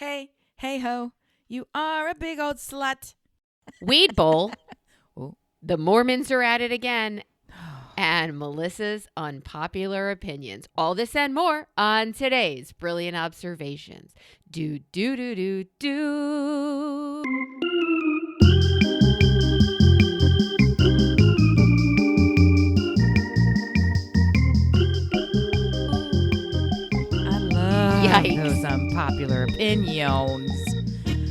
Hey, hey ho, you are a big old slut. Weed Bowl. Oh. The Mormons are at it again. And Melissa's unpopular opinions. All this and more on today's Brilliant Observations. Do, do, do, do, do. I love Yikes. those unpopular opinions.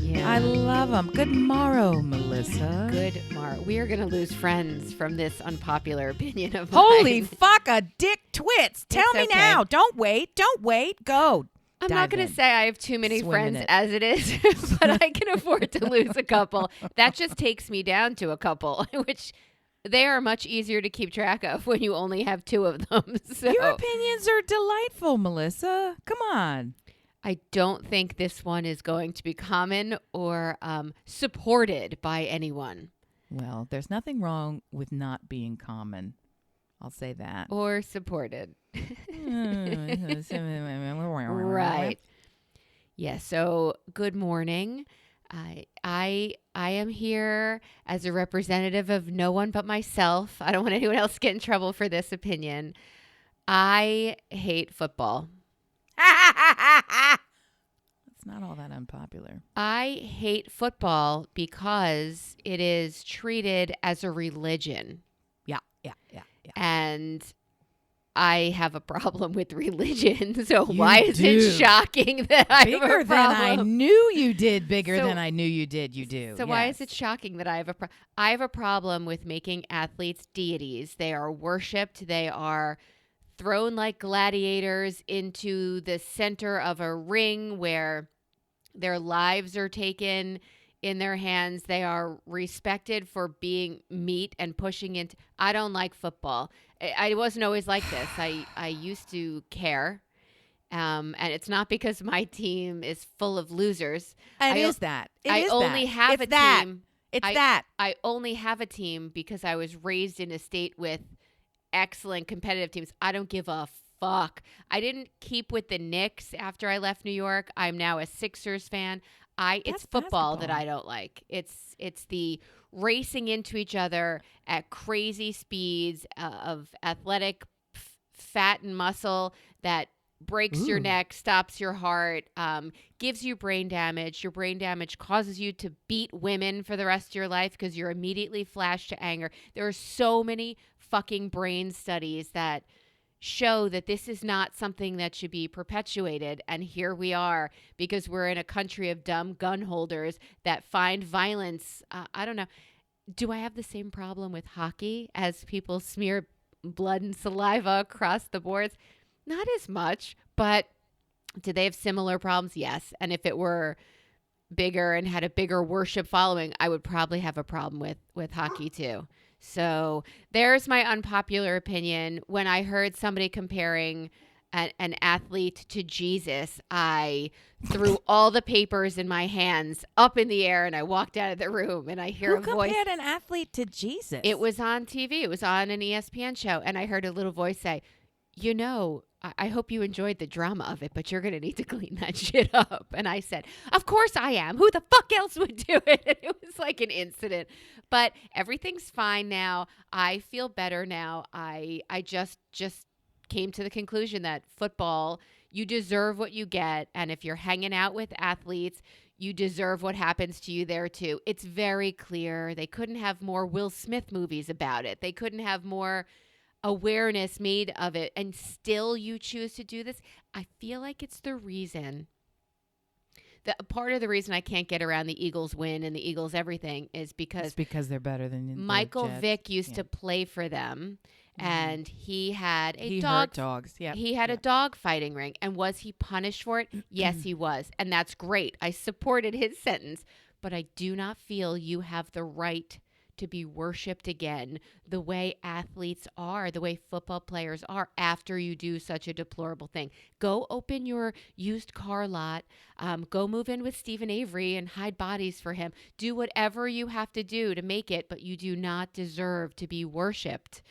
Yeah. I love them. Good morrow, Melissa. Good, Mar. We are going to lose friends from this unpopular opinion of Holy mine. fuck, a dick twits. Tell me okay. now. Don't wait. Go. I'm Dive not going in. to say I have too many Swim in friends it. as it is, but I can afford to lose a couple. That just takes me down to a couple, which they are much easier to keep track of when you only have two of them. So Your opinions are delightful, Melissa. Come on. I don't think this one is going to be common or supported by anyone. Well, there's nothing wrong with not being common. I'll say that. Or supported. Right. Yeah, so good morning. I am here as a representative of no one but myself. I don't want anyone else to get in trouble for this opinion. I hate football. It's not all that unpopular. I hate football because it is treated as a religion. Yeah. And I have a problem with religion. So why is do. it shocking that I have a Bigger than I problem? knew you did. Bigger So- than I knew you did. You do. So why is it shocking that I have I have a problem with making athletes deities. They are worshipped. They are thrown like gladiators into the center of a ring where their lives are taken in their hands. They are respected for being meat and pushing into. I don't like football. I wasn't always like this. I used to care. And it's not because my team is full of losers. It I only have a team. I only have a team because I was raised in a state with excellent competitive teams. I don't give a fuck. I didn't keep with the Knicks after I left New York. I'm now a Sixers fan. It's football that I don't like. It's the racing into each other at crazy speeds of athletic fat and muscle that breaks your neck, stops your heart, gives you brain damage. Your brain damage causes you to beat women for the rest of your life because you're immediately flashed to anger. There are so many fucking brain studies that show that this is not something that should be perpetuated. And here we are because we're in a country of dumb gun holders that find violence. I don't know. Do I have the same problem with hockey as people smear blood and saliva across the boards? Not as much, but do they have similar problems? Yes. And if it were bigger and had a bigger worship following, I would probably have a problem with hockey too. So there's my unpopular opinion. When I heard somebody comparing an athlete to Jesus, I threw all the papers in my hands up in the air and I walked out of the room and I hear Who a voice. compared an athlete to Jesus? It was on TV. It was on an ESPN show. And I heard a little voice say, I hope you enjoyed the drama of it, but you're going to need to clean that shit up. And I said, of course I am. Who the fuck else would do it? And it was like an incident. But everything's fine now. I feel better now. I just came to the conclusion that football, you deserve what you get. And if you're hanging out with athletes, you deserve what happens to you there too. It's very clear. They couldn't have more Will Smith movies about it. They couldn't have more awareness made of it, and still you choose to do this. I feel like it's the reason that part of the reason I can't get around the Eagles win and the Eagles everything is because they're better than Michael the Jets. Vick used to play for them, and he had He dog hurt dogs. Yeah, he had a dog fighting ring. And was he punished for it? Yes, he was, and that's great. I supported his sentence, but I do not feel you have the right to be worshipped again the way athletes are, the way football players are after you do such a deplorable thing. Go open your used car lot. Go move in with Stephen Avery and hide bodies for him. Do whatever you have to do to make it, but you do not deserve to be worshipped.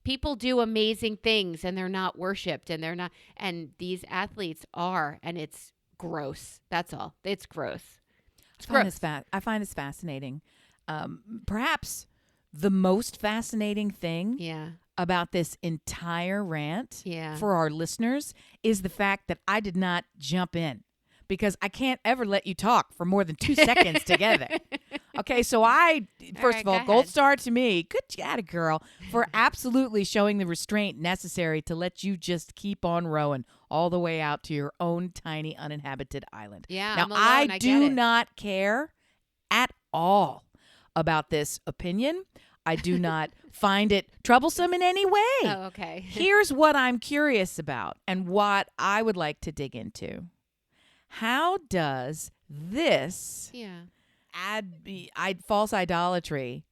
People do amazing things and they're not worshipped and these athletes are, and it's gross. That's all. It's gross. I find this fascinating. Perhaps the most fascinating thing about this entire rant for our listeners is the fact that I did not jump in, because I can't ever let you talk for more than 2 seconds together. Okay, so first of all, gold star to me. Good job, girl, for absolutely showing the restraint necessary to let you just keep on rowing all the way out to your own tiny uninhabited island. Yeah, now I'm alone. I do not care at all about this opinion. I do not find it troublesome in any way. Oh, okay. Here's what I'm curious about and what I would like to dig into. How does this false idolatry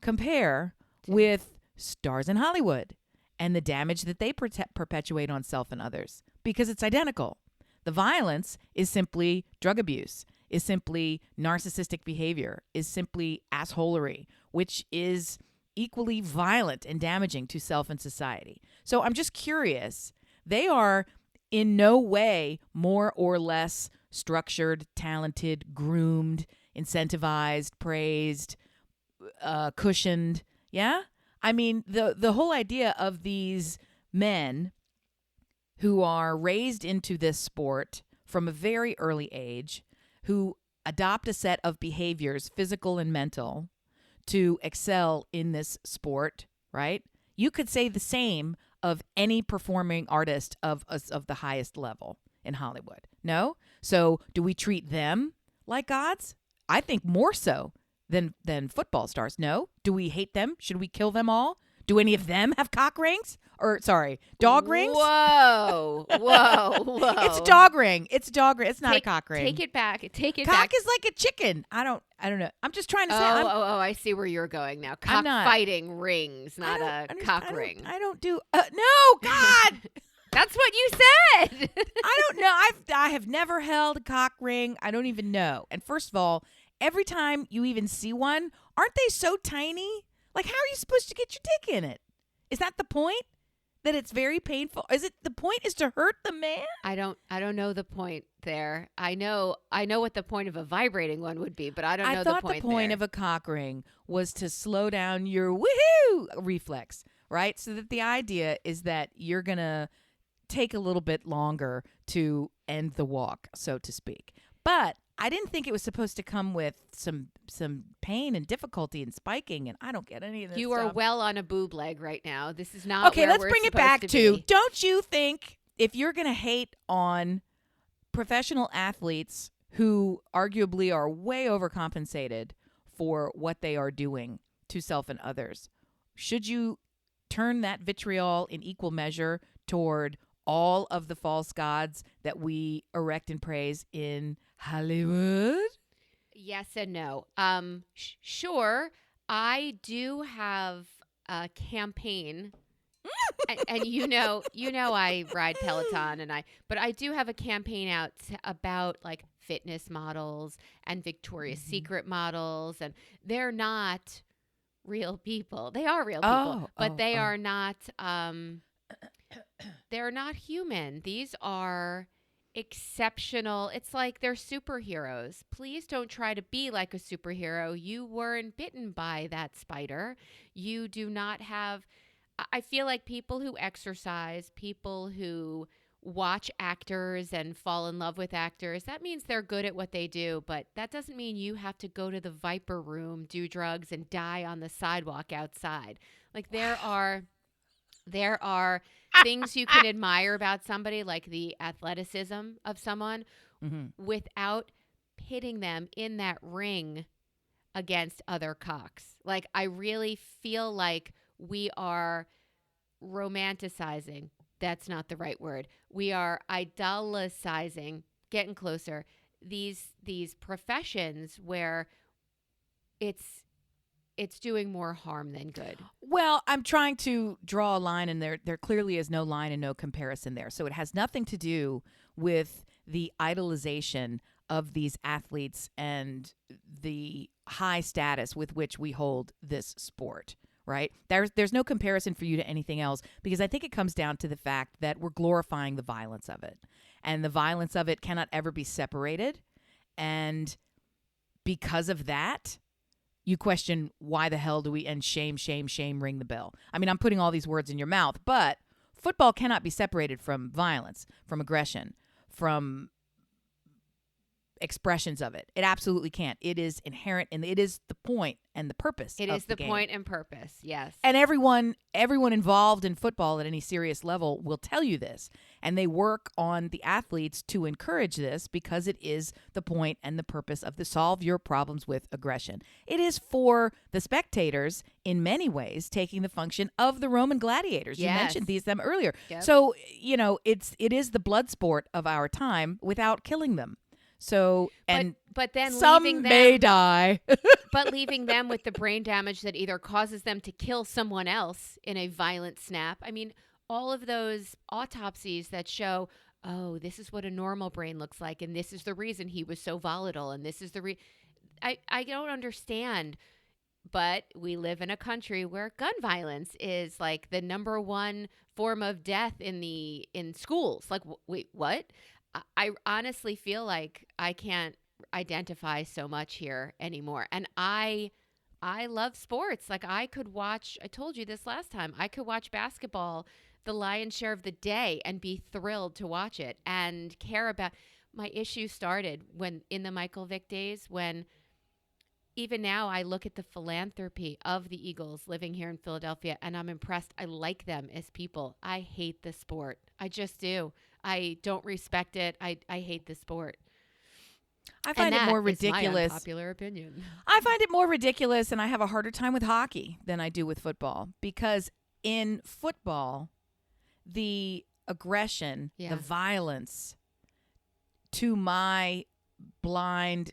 compare with stars in Hollywood and the damage that they perpetuate on self and others? Because it's identical. The violence is simply drug abuse, is simply narcissistic behavior, is simply assholery, which is equally violent and damaging to self and society. So I'm just curious. They are in no way more or less structured, talented, groomed, incentivized, praised, cushioned. Yeah? I mean, the whole idea of these men who are raised into this sport from a very early age, who adopt a set of behaviors, physical and mental, to excel in this sport, right? You could say the same of any performing artist of the highest level in Hollywood. No? So do we treat them like gods? I think more so than football stars. No? Do we hate them? Should we kill them all? Do any of them have cock rings? Or, sorry, dog rings? Whoa. It's a dog ring. It's a dog ring. It's not a cock ring. Take it back. Cock is like a chicken. I don't know. I'm just trying to say. I see where you're going now. Cockfighting rings, not a cock ring. I don't do. No, God. That's what you said. I don't know. I have never held a cock ring. I don't even know. And first of all, every time you even see one, aren't they so tiny? Like, how are you supposed to get your dick in it? Is that the point? That it's very painful? Is it the point is to hurt the man? I don't know the point there. I know what the point of a vibrating one would be, but I don't know the point there. I thought the point of a cock ring was to slow down your woohoo reflex, right? So that the idea is that you're going to take a little bit longer to end the walk, so to speak. But I didn't think it was supposed to come with some pain and difficulty and spiking, and I don't get any of this You stuff. are well on a boob leg right now. This is not okay, where let's we're bring it back to be. Don't you think if you're going to hate on professional athletes who arguably are way overcompensated for what they are doing to self and others, should you turn that vitriol in equal measure toward all of the false gods that we erect and praise in Hollywood? Yes and no. Sure, I do have a campaign, and you know I ride Peloton, but I do have a campaign out about like fitness models and Victoria's Secret models, and they're not real people. They are real people, but they are not. They're not human. These are exceptional. It's like they're superheroes. Please don't try to be like a superhero. You weren't bitten by that spider. You do not have. I feel like people who exercise, people who watch actors and fall in love with actors, that means they're good at what they do, but that doesn't mean you have to go to the Viper Room, do drugs, and die on the sidewalk outside. Like there are things you can admire about somebody, like the athleticism of someone, without pitting them in that ring against other cocks. Like, I really feel like we are romanticizing. That's not the right word. We are idolicizing, getting closer, these professions where it's doing more harm than good. Well, I'm trying to draw a line, and there clearly is no line and no comparison there. So it has nothing to do with the idolization of these athletes and the high status with which we hold this sport, right? There's no comparison for you to anything else, because I think it comes down to the fact that we're glorifying the violence of it. And the violence of it cannot ever be separated. And because of that, you question why the hell do we, and shame, ring the bell. I mean, I'm putting all these words in your mouth, but football cannot be separated from violence, from aggression, from expressions of it. It absolutely can't. It is inherent, and it is the point and the purpose It of is the game. point and purpose, yes. And everyone involved in football at any serious level will tell you this. And they work on the athletes to encourage this, because it is the point and the purpose of the solve your problems with aggression. It is for the spectators, in many ways, taking the function of the Roman gladiators. Yes. You mentioned them earlier. Yep. So, it is the blood sport of our time without killing them. So, and but then some leaving them, may die. but leaving them with the brain damage that either causes them to kill someone else in a violent snap. I mean, all of those autopsies that show, oh, this is what a normal brain looks like, and this is the reason he was so volatile, and this is the I don't understand. But we live in a country where gun violence is like the number one form of death in schools. Like, wait, what? I honestly feel like I can't identify so much here anymore. And I love sports. Like, I could watch, I told you this last time, I could watch basketball the lion's share of the day and be thrilled to watch it and care about. My issue started when in the Michael Vick days, when even now I look at the philanthropy of the Eagles living here in Philadelphia, and I'm impressed. I like them as people. I hate the sport. I just do. I don't respect it. I hate the sport. I find it more ridiculous. Is my unpopular opinion. I find it more ridiculous, and I have a harder time with hockey than I do with football, because in football, the aggression, the violence, to my blind,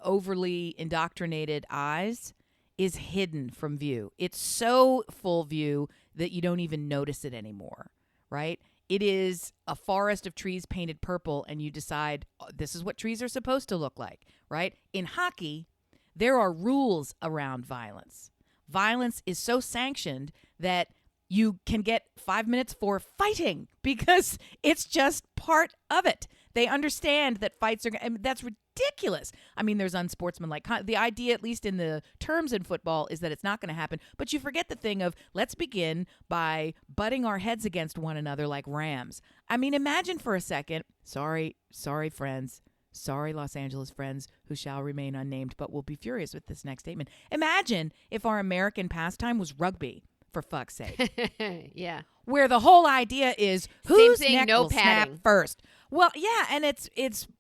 overly indoctrinated eyes, is hidden from view. It's so full view that you don't even notice it anymore, right? It is a forest of trees painted purple, and you decide, oh, this is what trees are supposed to look like, right? In hockey, there are rules around violence. Violence is so sanctioned that you can get 5 minutes for fighting, because it's just part of it. They understand that fights are, and that's ridiculous. I mean, there's unsportsmanlike. The idea, at least in the terms in football, is that it's not going to happen. But you forget the thing of, let's begin by butting our heads against one another like rams. I mean, imagine for a second. Sorry, friends. Sorry, Los Angeles friends who shall remain unnamed, but will be furious with this next statement. Imagine if our American pastime was rugby, for fuck's sake. Yeah. Where the whole idea is whose neck will snap first. Well, yeah, and it's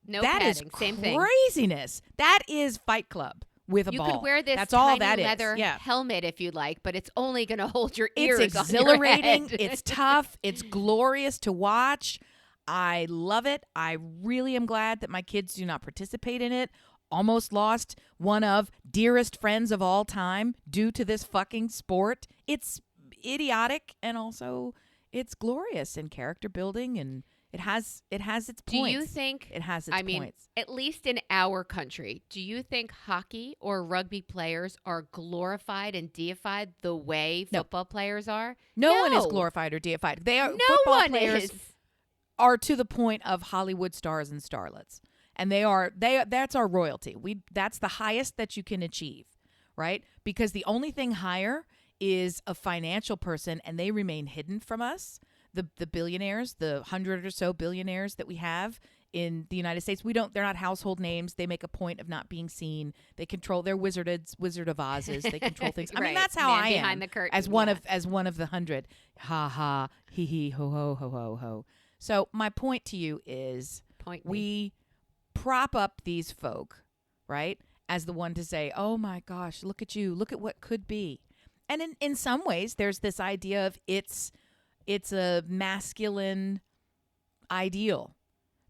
no that padding. is Same thing. Craziness. That is Fight Club with a ball. You could wear this That's tiny all that leather is. Yeah. helmet if you like, but it's only going to hold your ears. It's exhilarating. On your head. It's tough. It's glorious to watch. I love it. I really am glad that my kids do not participate in it. Almost lost one of dearest friends of all time due to this fucking sport. It's idiotic, and also it's glorious and character building, and it has its points. Do you think it has its points? At least in our country, do you think hockey or rugby players are glorified and deified the way football players are? No one is glorified or deified. They are. No football one players is. Are to the point of Hollywood stars and starlets, and that's our royalty. That's the highest that you can achieve, right? Because the only thing higher is a financial person, and they remain hidden from us. The billionaires, the 100 or so billionaires that we have in the United States, they're not household names. They make a point of not being seen. They control their Wizard of Oz's. They control things. I mean, that's how Man I am behind the curtain, as one of the 100. Ha ha, hee hee, ho ho, ho ho ho. So my point to you is, we prop up these folk, right, as the one to say, oh my gosh, look at you, look at what could be. And in some ways, there's this idea of it's a masculine ideal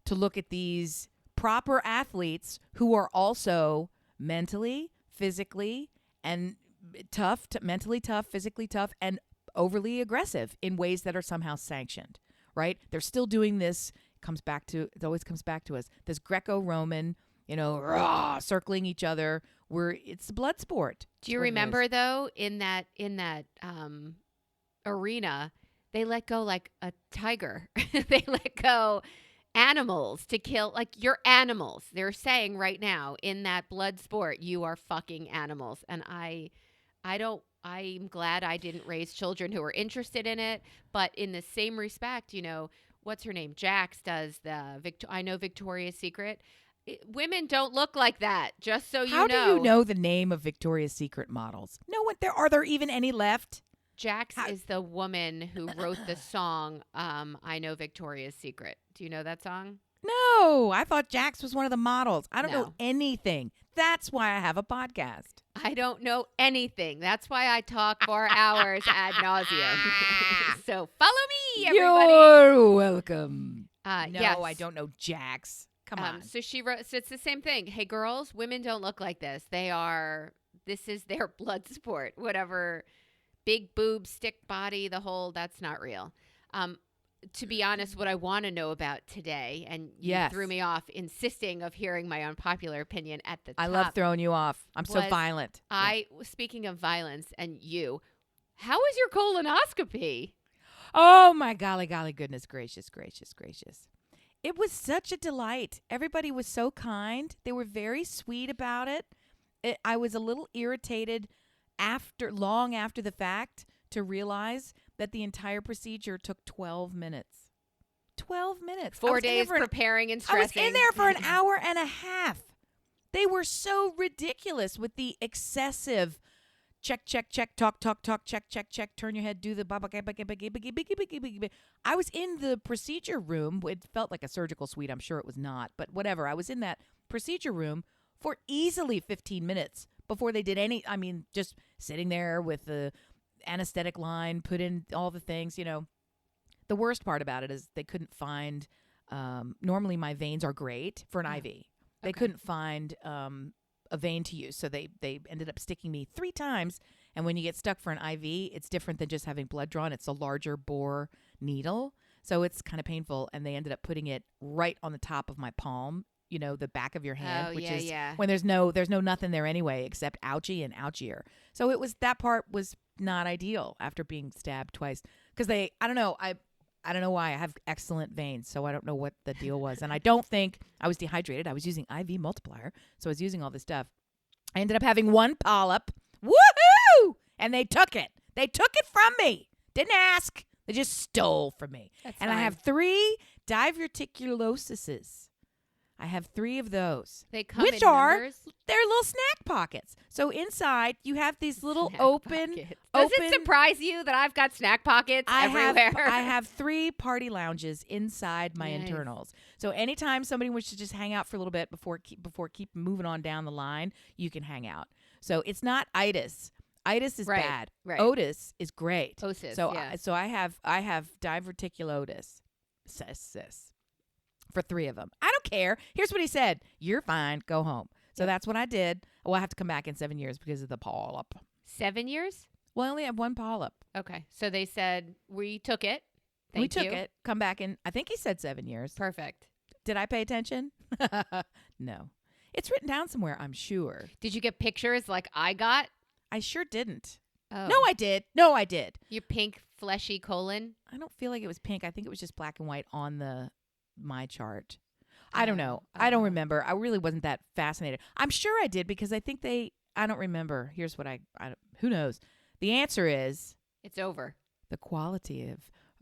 to look at these proper athletes who are also mentally, physically, and tough, mentally tough, physically tough, and overly aggressive in ways that are somehow sanctioned, right? They're still doing this. It always comes back to us. This Greco-Roman circling each other. It's a blood sport. Do you remember though in that arena, they let go like a tiger. They let go animals to kill, like you're animals. They're saying right now in that blood sport, you are fucking animals. And I'm glad I didn't raise children who are interested in it. But in the same respect, what's her name? Jax does I know Victoria's Secret. Women don't look like that, just so you know. How do you know the name of Victoria's Secret models? No one. Are there even any left? Jax is the woman who wrote the song, I Know Victoria's Secret. Do you know that song? No, I thought Jax was one of the models. I don't know anything. That's why I have a podcast. I don't know anything. That's why I talk for hours ad nauseum. So follow me, everybody. You're welcome. No, yes. I don't know Jax. Come on. So she wrote. So it's the same thing. Hey, girls, women don't look like this. This is their blood sport. Whatever. Big boob, stick body, that's not real. To be honest, what I want to know about today, and you threw me off insisting of hearing my unpopular opinion at the top. I love throwing you off. I'm so violent. Speaking of violence and how was your colonoscopy? Oh my golly, goodness gracious. It was such a delight. Everybody was so kind. They were very sweet about it. I was a little irritated long after the fact to realize that the entire procedure took 12 minutes. 12 minutes. 4 days preparing and stressing. I was in there for an hour and a half. They were so ridiculous with the excessive check, talk, check, turn your head, do the baba. I was in the procedure room. It felt like a surgical suite. I'm sure it was not, but whatever. I was in that procedure room for easily 15 minutes before they did just sitting there with the anesthetic line, put in all the things, The worst part about it is they couldn't find, normally my veins are great for an IV. They couldn't find a vein to use, so they ended up sticking me 3 times. And when you get stuck for an IV, it's different than just having blood drawn. It's a larger bore needle, so it's kind of painful. And they ended up putting it right on the top of my palm, the back of your hand, which is when there's no nothing there anyway except ouchie and ouchier. So that part was not ideal after being stabbed twice, because I don't know why. I have excellent veins, so I don't know what the deal was. And I don't think I was dehydrated. I was using IV multiplier, so I was using all this stuff. I ended up having 1 polyp. Woohoo! And they took it. They took it from me. Didn't ask. They just stole from me. That's and fine. I have 3 diverticulosises. I have 3 of those. They come in numbers? They're little snack pockets. So inside you have these little open. Does it surprise you that I've got snack pockets everywhere? I have 3 party lounges inside my internals. So anytime somebody wants to just hang out for a little bit before keep moving on down the line, you can hang out. So it's not itis. Itis is bad. Right. Otis is great. Otis. So I have diverticulosis. For 3 of them. I don't care. Here's what he said. You're fine. Go home. So that's what I did. Well, I have to come back in 7 years because of the polyp. 7 years? Well, I only have 1 polyp. Okay. So they said, we took it. We took it. Come back in, I think he said 7 years. Perfect. Did I pay attention? No. It's written down somewhere, I'm sure. Did you get pictures like I got? I sure didn't. Oh. No, I did. Your pink fleshy colon? I don't feel like it was pink. I think it was just black and white on my chart. I don't know. I don't remember. I really wasn't that fascinated. I'm sure I did because I think I don't remember. Here's what who knows? The answer is it's over. The quality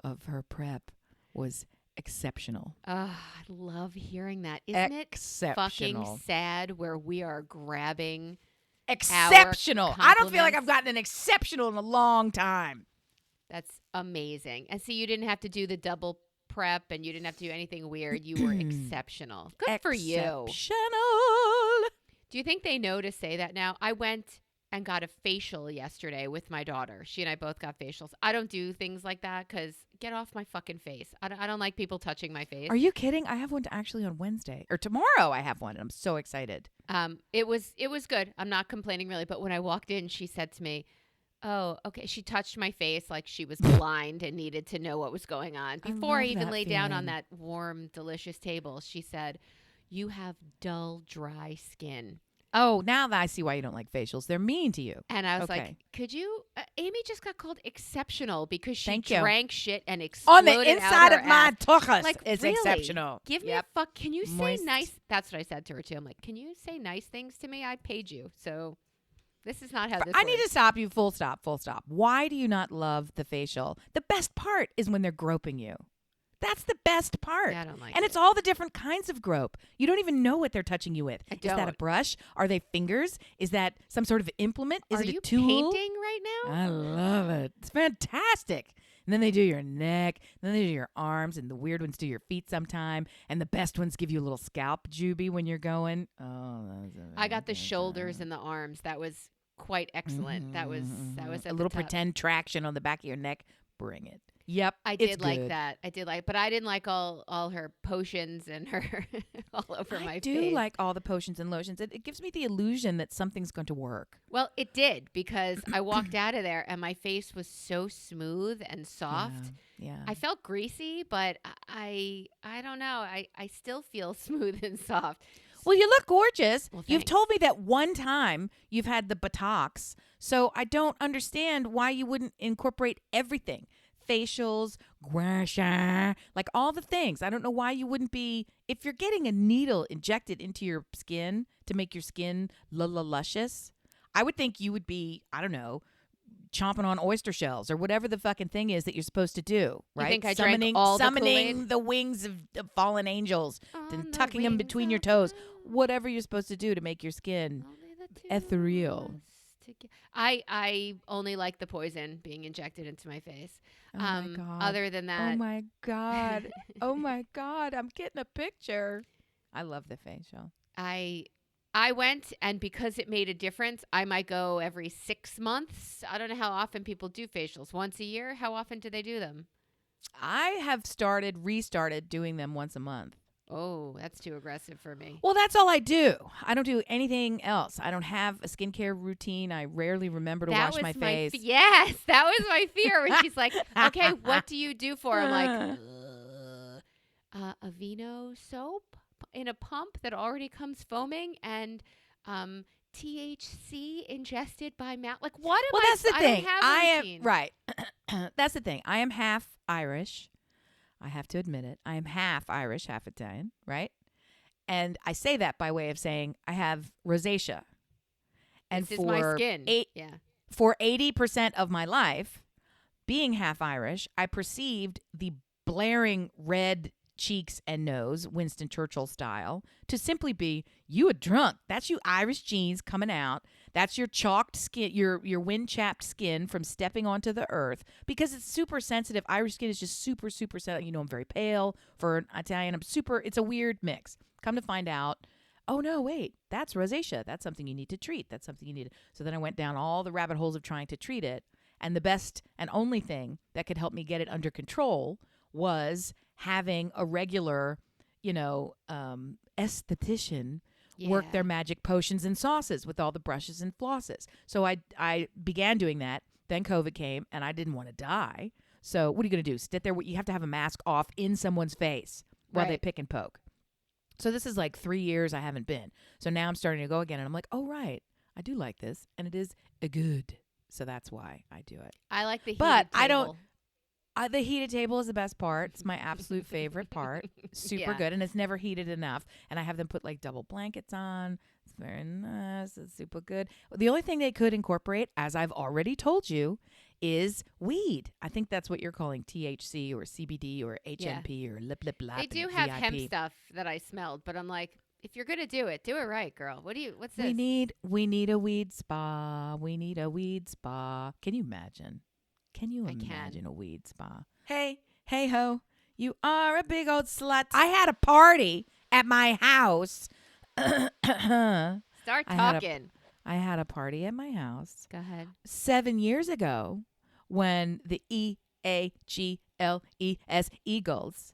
of her prep was exceptional. I love hearing that. Isn't it fucking sad where we are grabbing exceptional? I don't feel like I've gotten an exceptional in a long time. That's amazing. And see, you didn't have to do the double prep and you didn't have to do anything weird. You were exceptional. Good for you. Exceptional. Do you think they know to say that now? I went and got a facial yesterday with my daughter. She and I both got facials. I don't do things like that because get off my fucking face. I don't like people touching my face. Are you kidding? I have one actually on Wednesday or tomorrow. I have one. I'm so excited. It was good. I'm not complaining really. But when I walked in, she said to me, oh, okay. She touched my face like she was blind and needed to know what was going on. Before I even lay down on that warm, delicious table, she said, you have dull, dry skin. Oh, now that I see why you don't like facials. They're mean to you. And I was like, could you? Amy just got called exceptional because she drank shit and exploded on the inside out of my tuchus. Like, it's really? exceptional. Give me a fuck. Can you say nice? That's what I said to her too. I'm like, can you say nice things to me? I paid you, so this is not how this. I need to stop you. Full stop. Full stop. Why do you not love the facial? The best part is when they're groping you. That's the best part. Yeah, I don't like and it. It's all the different kinds of grope. You don't even know what they're touching you with. I Is don't. that a brush? Are they fingers? Is that some sort of implement? Is Are it a you tool? painting right now? I love it. It's fantastic. And then they do your neck. And then they do your arms. And the weird ones do your feet sometime. And the best ones give you a little scalp jubie when you're going. Oh, I got the shoulders and the arms. That was quite excellent. That was a little pretend traction on the back of your neck. Bring it. Yep, I did like that. But I didn't like all her potions and her all over my face. I do like all the potions and lotions. It gives me the illusion that something's going to work. Well, it did, because I walked out of there and my face was so smooth and soft. Yeah. I felt greasy, but I don't know. I still feel smooth and soft. Well, you look gorgeous. Well, you've told me that one time you've had the Botox, so I don't understand why you wouldn't incorporate everything. Facials, gua sha, like all the things. I don't know why you wouldn't be, if you're getting a needle injected into your skin to make your skin luscious, I would think you would be, I don't know, chomping on oyster shells or whatever the fucking thing is that you're supposed to do, right? You think I drank all summoning the wings of fallen angels and tucking them between your toes. Whatever you're supposed to do to make your skin ethereal. I only like the poison being injected into my face. Oh my God. Other than that. Oh my God. Oh my God. I'm getting a picture. I love the facial. I went, and because it made a difference, I might go every 6 months. I don't know how often people do facials. Once a year? How often do they do them? I have restarted doing them once a month. Oh, that's too aggressive for me. Well, that's all I do. I don't do anything else. I don't have a skincare routine. I rarely remember to wash my face. Yes, that was my fear when she's like, okay, what do you do for? I'm like, Aveeno soap in a pump that already comes foaming, and THC ingested by mouth. Like, what am that's the thing. I don't have a routine. Right. That's the thing. I am half Irish. I have to admit it. I am half Irish, half Italian, right? And I say that by way of saying I have rosacea. And this is my skin. For 80% of my life, being half Irish, I perceived the blaring red cheeks and nose, Winston Churchill style, to simply be, you a drunk. That's you Irish genes coming out. That's your chalked skin, your wind-chapped skin from stepping onto the earth, because it's super sensitive. Irish skin is just super, super sensitive. You know, I'm very pale. For an Italian, it's a weird mix. Come to find out, oh, no, wait, that's rosacea. That's something you need to treat. That's something you need. So then I went down all the rabbit holes of trying to treat it. And the best and only thing that could help me get it under control was having a regular, esthetician work their magic potions and sauces with all the brushes and flosses. So I began doing that. Then COVID came, and I didn't want to die. So what are you going to do? Sit there? You have to have a mask off in someone's face while they pick and poke. So this is like 3 years I haven't been. So now I'm starting to go again, and I'm like, oh, right. I do like this, and it is a good. So that's why I do it. I like the heated table. I don't. The heated table is the best part. It's my absolute favorite part. Super good. And it's never heated enough. And I have them put like double blankets on. It's very nice. It's super good. The only thing they could incorporate, as I've already told you, is weed. I think that's what you're calling THC or CBD or HNP or lip. They do have hemp stuff that I smelled, but I'm like, if you're gonna do it right, girl. What's this? We need a weed spa. We need a weed spa. Can you imagine? Can you imagine a weed spa? Hey ho, you are a big old slut. I had a party at my house. Start talking. I had a party at my house. Go ahead. 7 years ago, when the EAGLES Eagles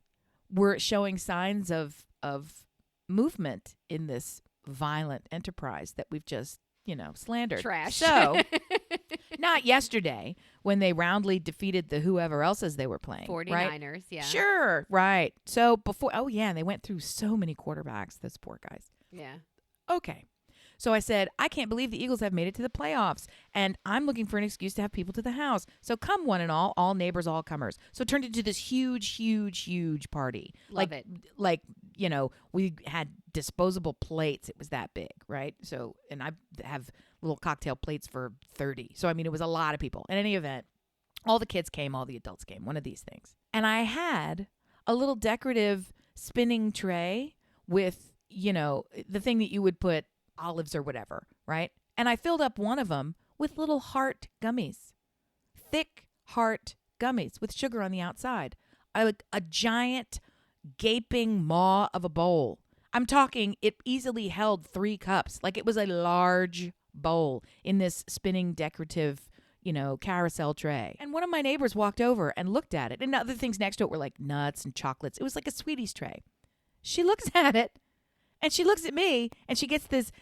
were showing signs of movement in this violent enterprise that we've just, slandered. Trash. So, Not yesterday when they roundly defeated the whoever else's they were playing. 49ers, right? yeah. Sure, right. So before, and they went through so many quarterbacks, those poor guys. Yeah. Okay. So I said, I can't believe the Eagles have made it to the playoffs, and I'm looking for an excuse to have people to the house. So come one and all neighbors, all comers. So it turned into this huge, huge, huge party. Love it. Like, we had disposable plates. It was that big, right? So, and I have little cocktail plates for 30. So, I mean, it was a lot of people. In any event, all the kids came, all the adults came, one of these things. And I had a little decorative spinning tray with, the thing that you would put olives or whatever, right? And I filled up one of them with little heart gummies, thick heart gummies with sugar on the outside. A giant gaping maw of a bowl. I'm talking, it easily held 3 cups. Like it was a large bowl in this spinning decorative, carousel tray. And one of my neighbors walked over and looked at it. And other things next to it were like nuts and chocolates. It was like a sweeties tray. She looks at it and she looks at me and she gets this,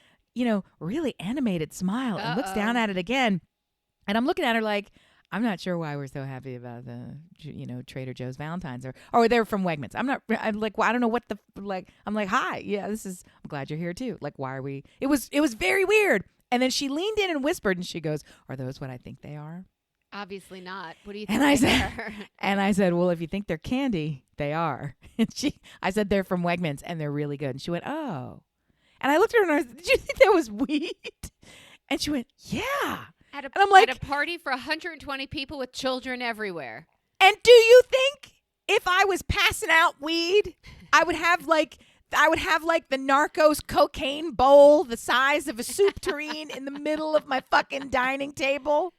really animated smile and looks down at it again. And I'm looking at her like, I'm not sure why we're so happy about the, Trader Joe's Valentine's or they're from Wegmans. I'm like, well, I don't know what I'm like, hi. Yeah, I'm glad you're here too. Like, why are we, it was very weird. And then she leaned in and whispered and she goes, are those what I think they are? Obviously not. What do you think? And I said, well, if you think they're candy, they are. And I said, they're from Wegmans and they're really good. And she went, oh. And I looked at her and I said, did you think that was weed? And she went, yeah. And I'm like, at a party for 120 people with children everywhere. And do you think if I was passing out weed, I would have like the Narcos cocaine bowl the size of a soup tureen in the middle of my fucking dining table?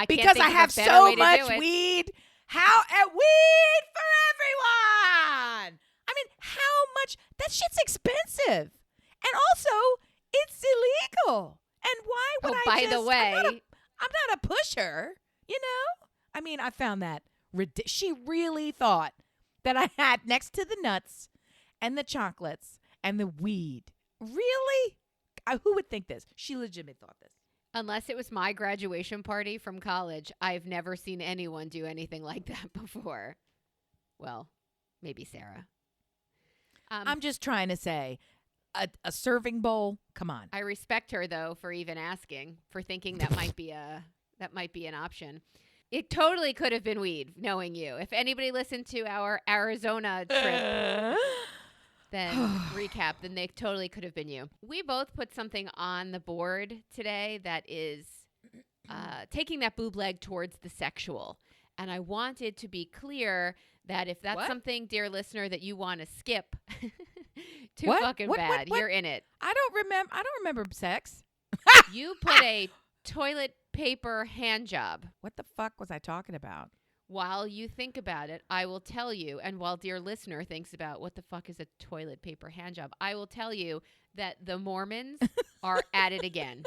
Because I have so much weed. Weed for everyone. I mean, how much? That shit's expensive. And also, it's illegal. And why would by the way, I'm not a pusher, I mean, I found that she really thought that I had next to the nuts and the chocolates and the weed. Really? Who would think this? She legitimately thought this. Unless it was my graduation party from college, I've never seen anyone do anything like that before. Well, maybe Sarah. I'm just trying to say, a serving bowl. Come on. I respect her though for even asking, for thinking that might be an option. It totally could have been weed, knowing you. If anybody listened to our Arizona trip, then recap, then they totally could have been you. We both put something on the board today that is taking that boob leg towards the sexual. And I wanted to be clear that if that's something, dear listener, that you want to skip, fucking bad, you're in it. I don't remember sex. You put a toilet paper hand job. What the fuck was I talking about? While you think about it, I will tell you, and while dear listener thinks about what the fuck is a toilet paper hand job, I will tell you that the Mormons are at it again.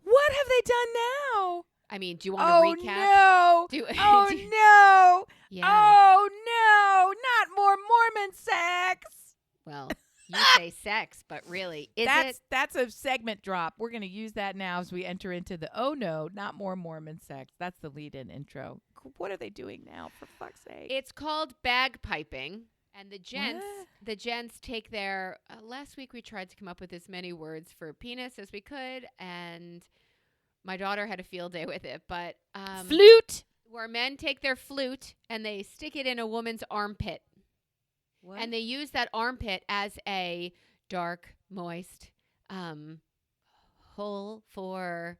What have they done now? I mean, do you want to recap? No. No. Yeah. Oh, no. Not more Mormon sex. Well, you say sex, but really, That's a segment drop. We're going to use that now as we enter into the, oh, no, not more Mormon sex. That's the lead-in intro. What are they doing now, for fuck's sake? It's called bagpiping. And the gents take their, last week we tried to come up with as many words for penis as we could, and my daughter had a field day with it, but flute, where men take their flute and they stick it in a woman's armpit. What? And they use that armpit as a dark, moist hole for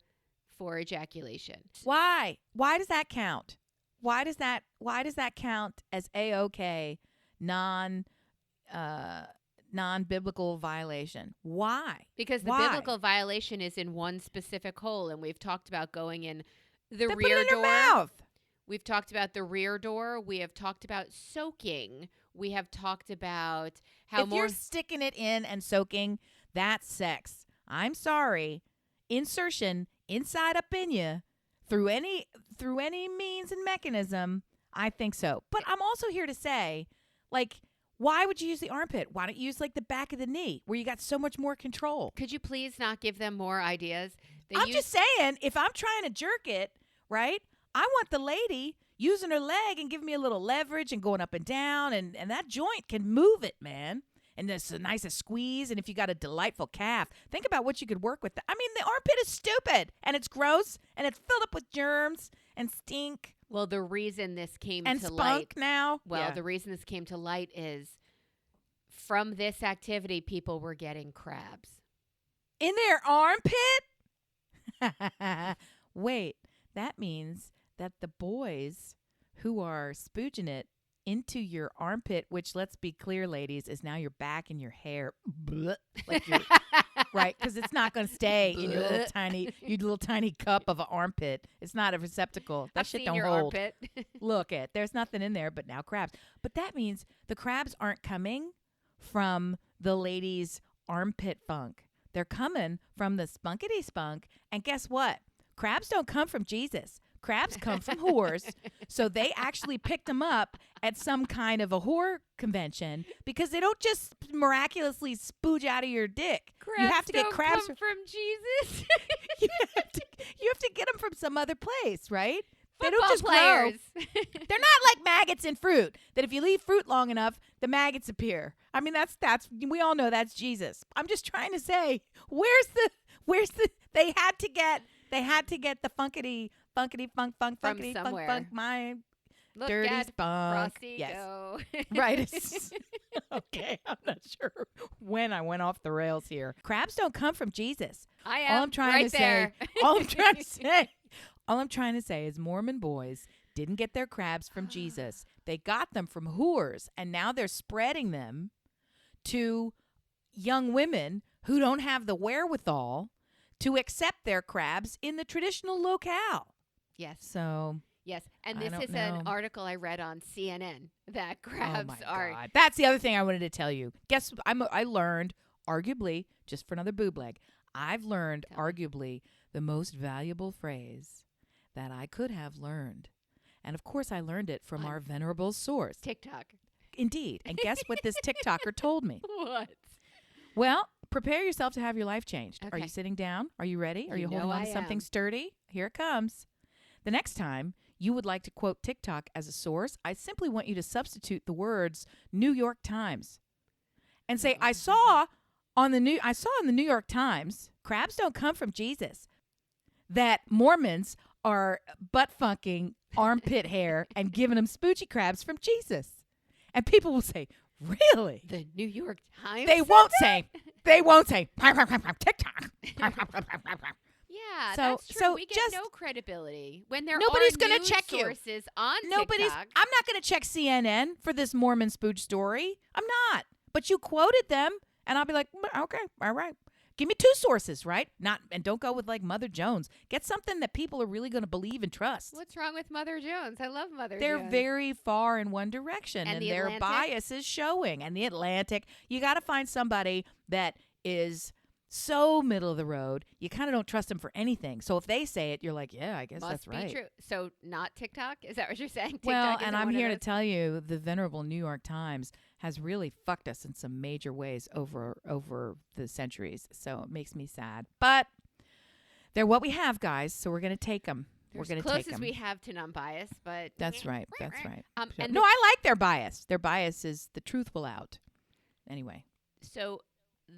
ejaculation. Why? Why does that count? Why does that count as A-OK non-biblical violation? Why? Because the biblical violation is in one specific hole, and we've talked about going in the then rear put it in door. Her mouth. We've talked about the rear door. We have talked about soaking. We have talked about how if you're sticking it in and soaking, that's sex. I'm sorry. Insertion inside up in you through any means and mechanism, I think so. But I'm also here to say, like, why would you use the armpit? Why don't you use like the back of the knee where you got so much more control? Could you please not give them more ideas? I'm just saying, if I'm trying to jerk it right? I want the lady using her leg and giving me a little leverage and going up and down, and that joint can move it, man. And there's a nice squeeze, and if you got a delightful calf, think about what you could work with. I mean, the armpit is stupid, and it's gross, and it's filled up with germs and stink. Well, the reason this came and to spunk light now. Well, the reason this came to light is from this activity, people were getting crabs in their armpit. Wait, that means that the boys who are spooging it into your armpit, which, let's be clear, ladies, is now your back and your hair, like right? Because it's not going to stay in your little tiny cup of an armpit. It's not a receptacle. That shit don't hold. Armpit. Look, there's nothing in there, but now crabs. But that means the crabs aren't coming from the lady's armpit funk. They're coming from the spunkity spunk. And guess what? Crabs don't come from Jesus. Crabs come from whores. So they actually picked them up at some kind of a whore convention because they don't just miraculously spooge out of your dick. Crabs you have to get crabs come from Jesus. you have to get them from some other place, right? They Football don't just players. grow. They're not like maggots in fruit. That if you leave fruit long enough, the maggots appear. I mean, that's we all know that's Jesus. I'm just trying to say, where's the they had to get the funkity funk my Look dirty at spunk. Frosty Yes. go. Right. Okay, I'm not sure when I went off the rails here. Crabs don't come from Jesus. I am All I'm trying right to there. say. All I'm trying to say is Mormon boys didn't get their crabs from Jesus. They got them from whores, and now they're spreading them to young women who don't have the wherewithal to accept their crabs in the traditional locale. Yes. So, yes. And this is an article I read on CNN that crabs are. God. That's the other thing I wanted to tell you. Guess I learned, arguably, just for another boob leg, I've learned arguably the most valuable phrase that I could have learned. And of course, I learned it from our venerable source. TikTok. Indeed. And guess what this TikToker told me? What? Well, prepare yourself to have your life changed. Okay. Are you sitting down? Are you ready? Are you know holding on I to something am. sturdy? Here it comes. The next time you would like to quote TikTok as a source, I simply want you to substitute the words New York Times and say, I saw in the New York Times, crabs don't come from Jesus, that Mormons are butt funking armpit hair and giving them spoochy crabs from Jesus. And people will say, really? The New York Times? They won't say TikTok. Yeah, So- that's true. so We get just- no credibility when there Nobody's are gonna news check you. sources on I'm TikTok. not going to check CNN for this Mormon spooch story. I'm not. But you quoted them, and I'll be like, okay, all right. Give me two sources, right? And don't go with like Mother Jones. Get something that people are really going to believe and trust. What's wrong with Mother Jones? I love Mother They're Jones. very far in one direction, And and the their Atlantic? bias is showing. And the Atlantic, you got to find somebody that is so middle of the road. You kind of don't trust them for anything. So if they say it, you're like, yeah, I guess Must that's be right. true. So not TikTok? Is that what you're saying? Well, TikTok and isn't I'm one of here to those? tell you, the venerable New York Times has really fucked us in some major ways over the centuries. So it makes me sad. But they're what we have, guys. So we're going to take them. We're going to close take as them. we have to non-bias, but That's right. That's right. and No, I like their bias. Their bias is the truth will out. Anyway. So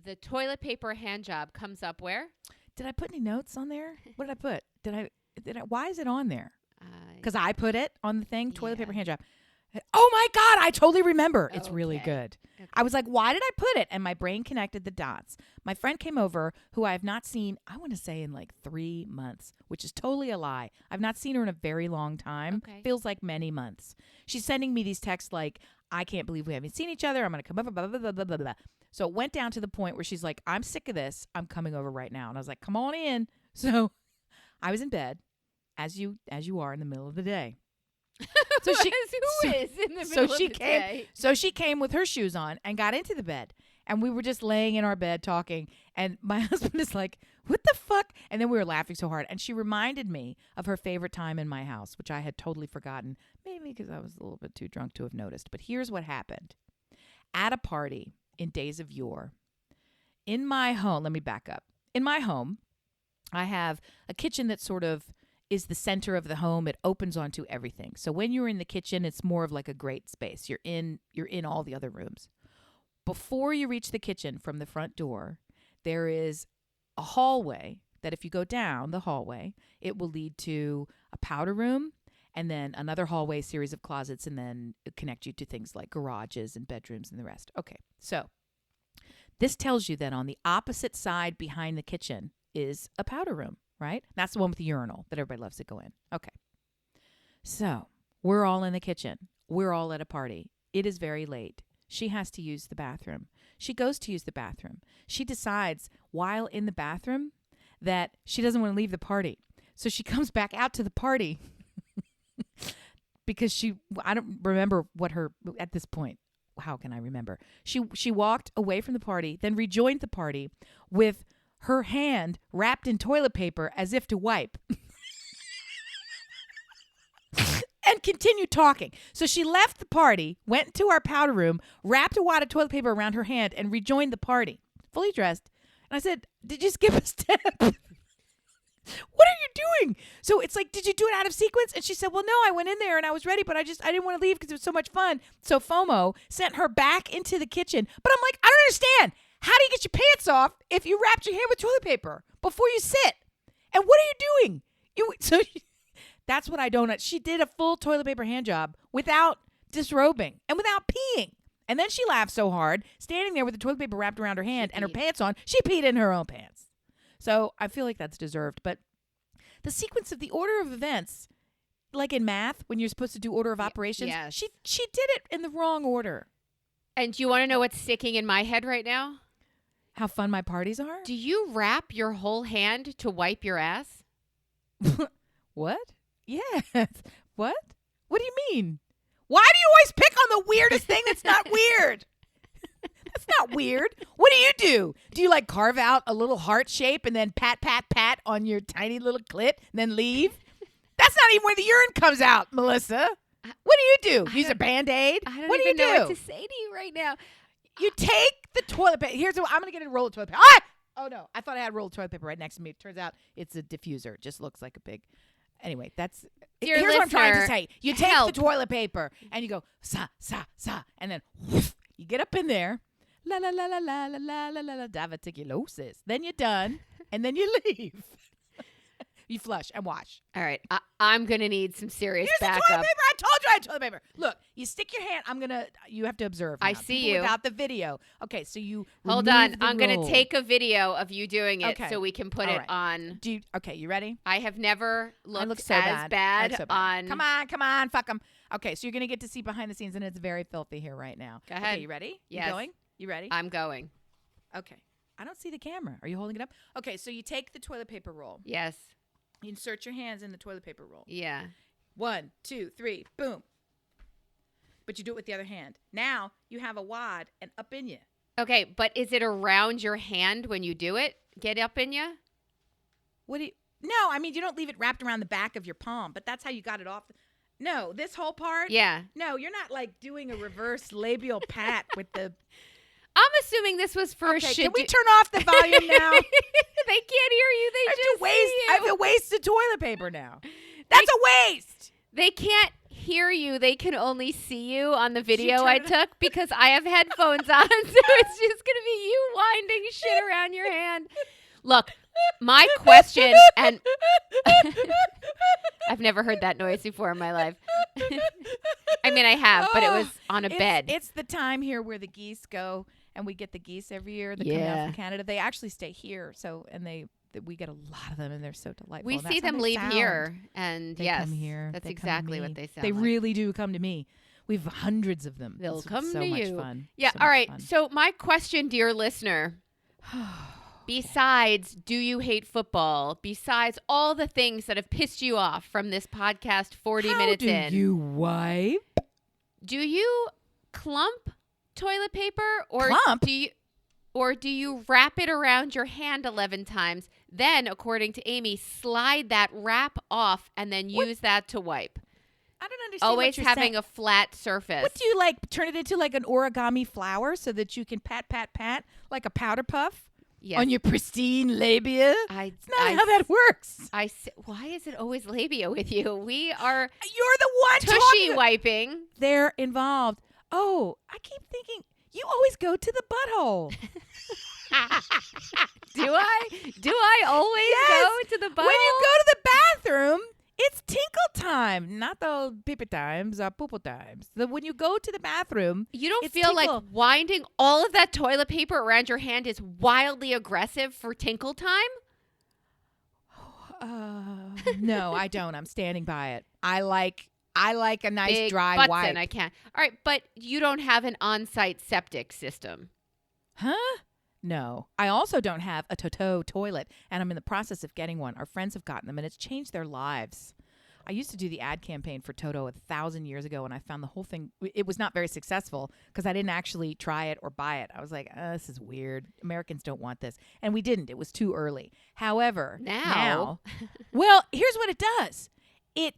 the toilet paper hand job comes up where? Did I put any notes on there? What did I put? Did I? Why is it on there? Uh, Because I put it on the thing, toilet yeah. paper hand job. Oh my God, I totally remember. It's really Okay. good. Okay. I was like, why did I put it? And my brain connected the dots. My friend came over who I have not seen, I want to say in like 3 months, which is totally a lie. I've not seen her in a very long time. Okay. Feels like many months. She's sending me these texts like, I can't believe we haven't seen each other. I'm going to come over, blah, blah, blah, blah, blah, blah. So it went down to the point where she's like, I'm sick of this. I'm coming over right now. And I was like, come on in. So I was in bed, as you are in the middle of the day. So she who is in the middle of the day? So she came with her shoes on and got into the bed. And we were just laying in our bed talking. And my husband is like, what the fuck? And then we were laughing so hard. And she reminded me of her favorite time in my house, which I had totally forgotten. Maybe because I was a little bit too drunk to have noticed. But here's what happened. At a party in days of yore, in my home, let me back up. In my home, I have a kitchen that sort of is the center of the home. It opens onto everything. So when you're in the kitchen, it's more of like a great space. You're in all the other rooms. Before you reach the kitchen from the front door, there is a hallway that if you go down the hallway, it will lead to a powder room and then another hallway series of closets and then connect you to things like garages and bedrooms and the rest. Okay, so this tells you that on the opposite side behind the kitchen is a powder room, right? That's the one with the urinal that everybody loves to go in. Okay, so we're all in the kitchen. We're all at a party. It is very late. She has to use the bathroom. She goes to use the bathroom. She decides while in the bathroom that she doesn't want to leave the party. So she comes back out to the party because I don't remember at this point, how can I remember? She walked away from the party, then rejoined the party with her hand wrapped in toilet paper as if to wipe. And continued talking. So she left the party, went into our powder room, wrapped a wad of toilet paper around her hand, and rejoined the party, fully dressed. And I said, did you skip a step? What are you doing? So it's like, did you do it out of sequence? And she said, well, no, I went in there and I was ready, but I didn't want to leave because it was so much fun. So FOMO sent her back into the kitchen. But I'm like, I don't understand. How do you get your pants off if you wrapped your hand with toilet paper before you sit? And what are you doing? That's what I don't. She did a full toilet paper hand job without disrobing and without peeing. And then she laughed so hard, standing there with the toilet paper wrapped around her hand and her pants on, she peed in her own pants. So I feel like that's deserved. But the sequence of the order of events, like in math, when you're supposed to do order of operations, yes. she did it in the wrong order. And do you want to know what's sticking in my head right now? How fun my parties are? Do you wrap your whole hand to wipe your ass? What? Yes. What? What do you mean? Why do you always pick on the weirdest thing that's not weird? That's not weird. What do? Do you like carve out a little heart shape and then pat, pat, pat on your tiny little clit and then leave? That's not even where the urine comes out, Melissa. What do? Use a Band-Aid? I don't what even do know what to say to you right now. You take the toilet paper. Here's what I'm going to get a roll of toilet paper. Ah! Oh, no. I thought I had a roll of toilet paper right next to me. It turns out it's a diffuser. It just looks like a big... Anyway, here's what I'm trying to say. You take the toilet paper and you go, sa, sa, sa, and then whoosh, you get up in there. La, la, la, la, la, la, la, la, la, la, diverticulosis. Then you're done, and then you leave. You flush and wash. All right. I'm going to need some serious backup. Here's the toilet paper. I told you I had toilet paper. Look, you stick your hand. You have to observe now. I see you. Without the video. Okay, so you hold on. I'm going to take a video of you doing it so we can put it on. Okay, you ready? I have never looked so as bad on. Come on. Fuck them. Okay, so you're going to get to see behind the scenes, and it's very filthy here right now. Go ahead. Okay, you ready? Yes. You going? You ready? I'm going. Okay. I don't see the camera. Are you holding it up? Okay, so you take the toilet paper roll. Yes. You insert your hands in the toilet paper roll. Yeah. 1, 2, 3, boom. But you do it with the other hand. Now you have a wad and up in you. Okay, but is it around your hand when you do it? Get up in you? No, I mean, you don't leave it wrapped around the back of your palm, but that's how you got it off. No, this whole part? Yeah. No, you're not like doing a reverse labial pat with the... I'm assuming this was for Can we turn off the volume now? They can't hear you. They just see you. I have to waste the toilet paper now. That's a waste. They can't hear you. They can only see you on the video I took because I have headphones on. So it's just going to be you winding shit around your hand. Look, my question, and I've never heard that noise before in my life. I mean, I have, but it was on a bed. It's the time here where the geese go, and we get the geese every year that come out from Canada. They actually stay here, we get a lot of them, and they're so delightful. We see them leave here, and they come here. That's exactly what they sound They like. really do come to me. We have hundreds of them. They'll come so to much you. Fun. Yeah. So all right. fun. So my question, dear listener. Besides, do you hate football? Besides all the things that have pissed you off from this podcast 40 minutes in. How do you wipe? Do you clump toilet paper or do you wrap it around your hand 11 times? Then, according to Amy, slide that wrap off and then use that to wipe. I don't understand. Always having a flat surface. What do you turn it into like an origami flower so that you can pat, pat, pat like a powder puff? Yes. On your pristine labia? It's not how that works. Why is it always labia with you? We are. You're the one tushy wiping. They're involved. Oh, I keep thinking you always go to the butthole. Do I always go to the butthole? When you go to the bathroom, it's tinkle time, not the pee-pee times, poo-poo times. When you go to the bathroom, you don't feel like winding all of that toilet paper around your hand is wildly aggressive for tinkle time? No, I don't. I'm standing by it. I like a nice Big dry butts wipe. And I can't. All right, but you don't have an on-site septic system. Huh? No. I also don't have a Toto toilet, and I'm in the process of getting one. Our friends have gotten them, and it's changed their lives. I used to do the ad campaign for Toto 1,000 years ago, and I found the whole thing, it was not very successful because I didn't actually try it or buy it. I was like, this is weird. Americans don't want this. And we didn't. It was too early. However, now well, here's what it does. It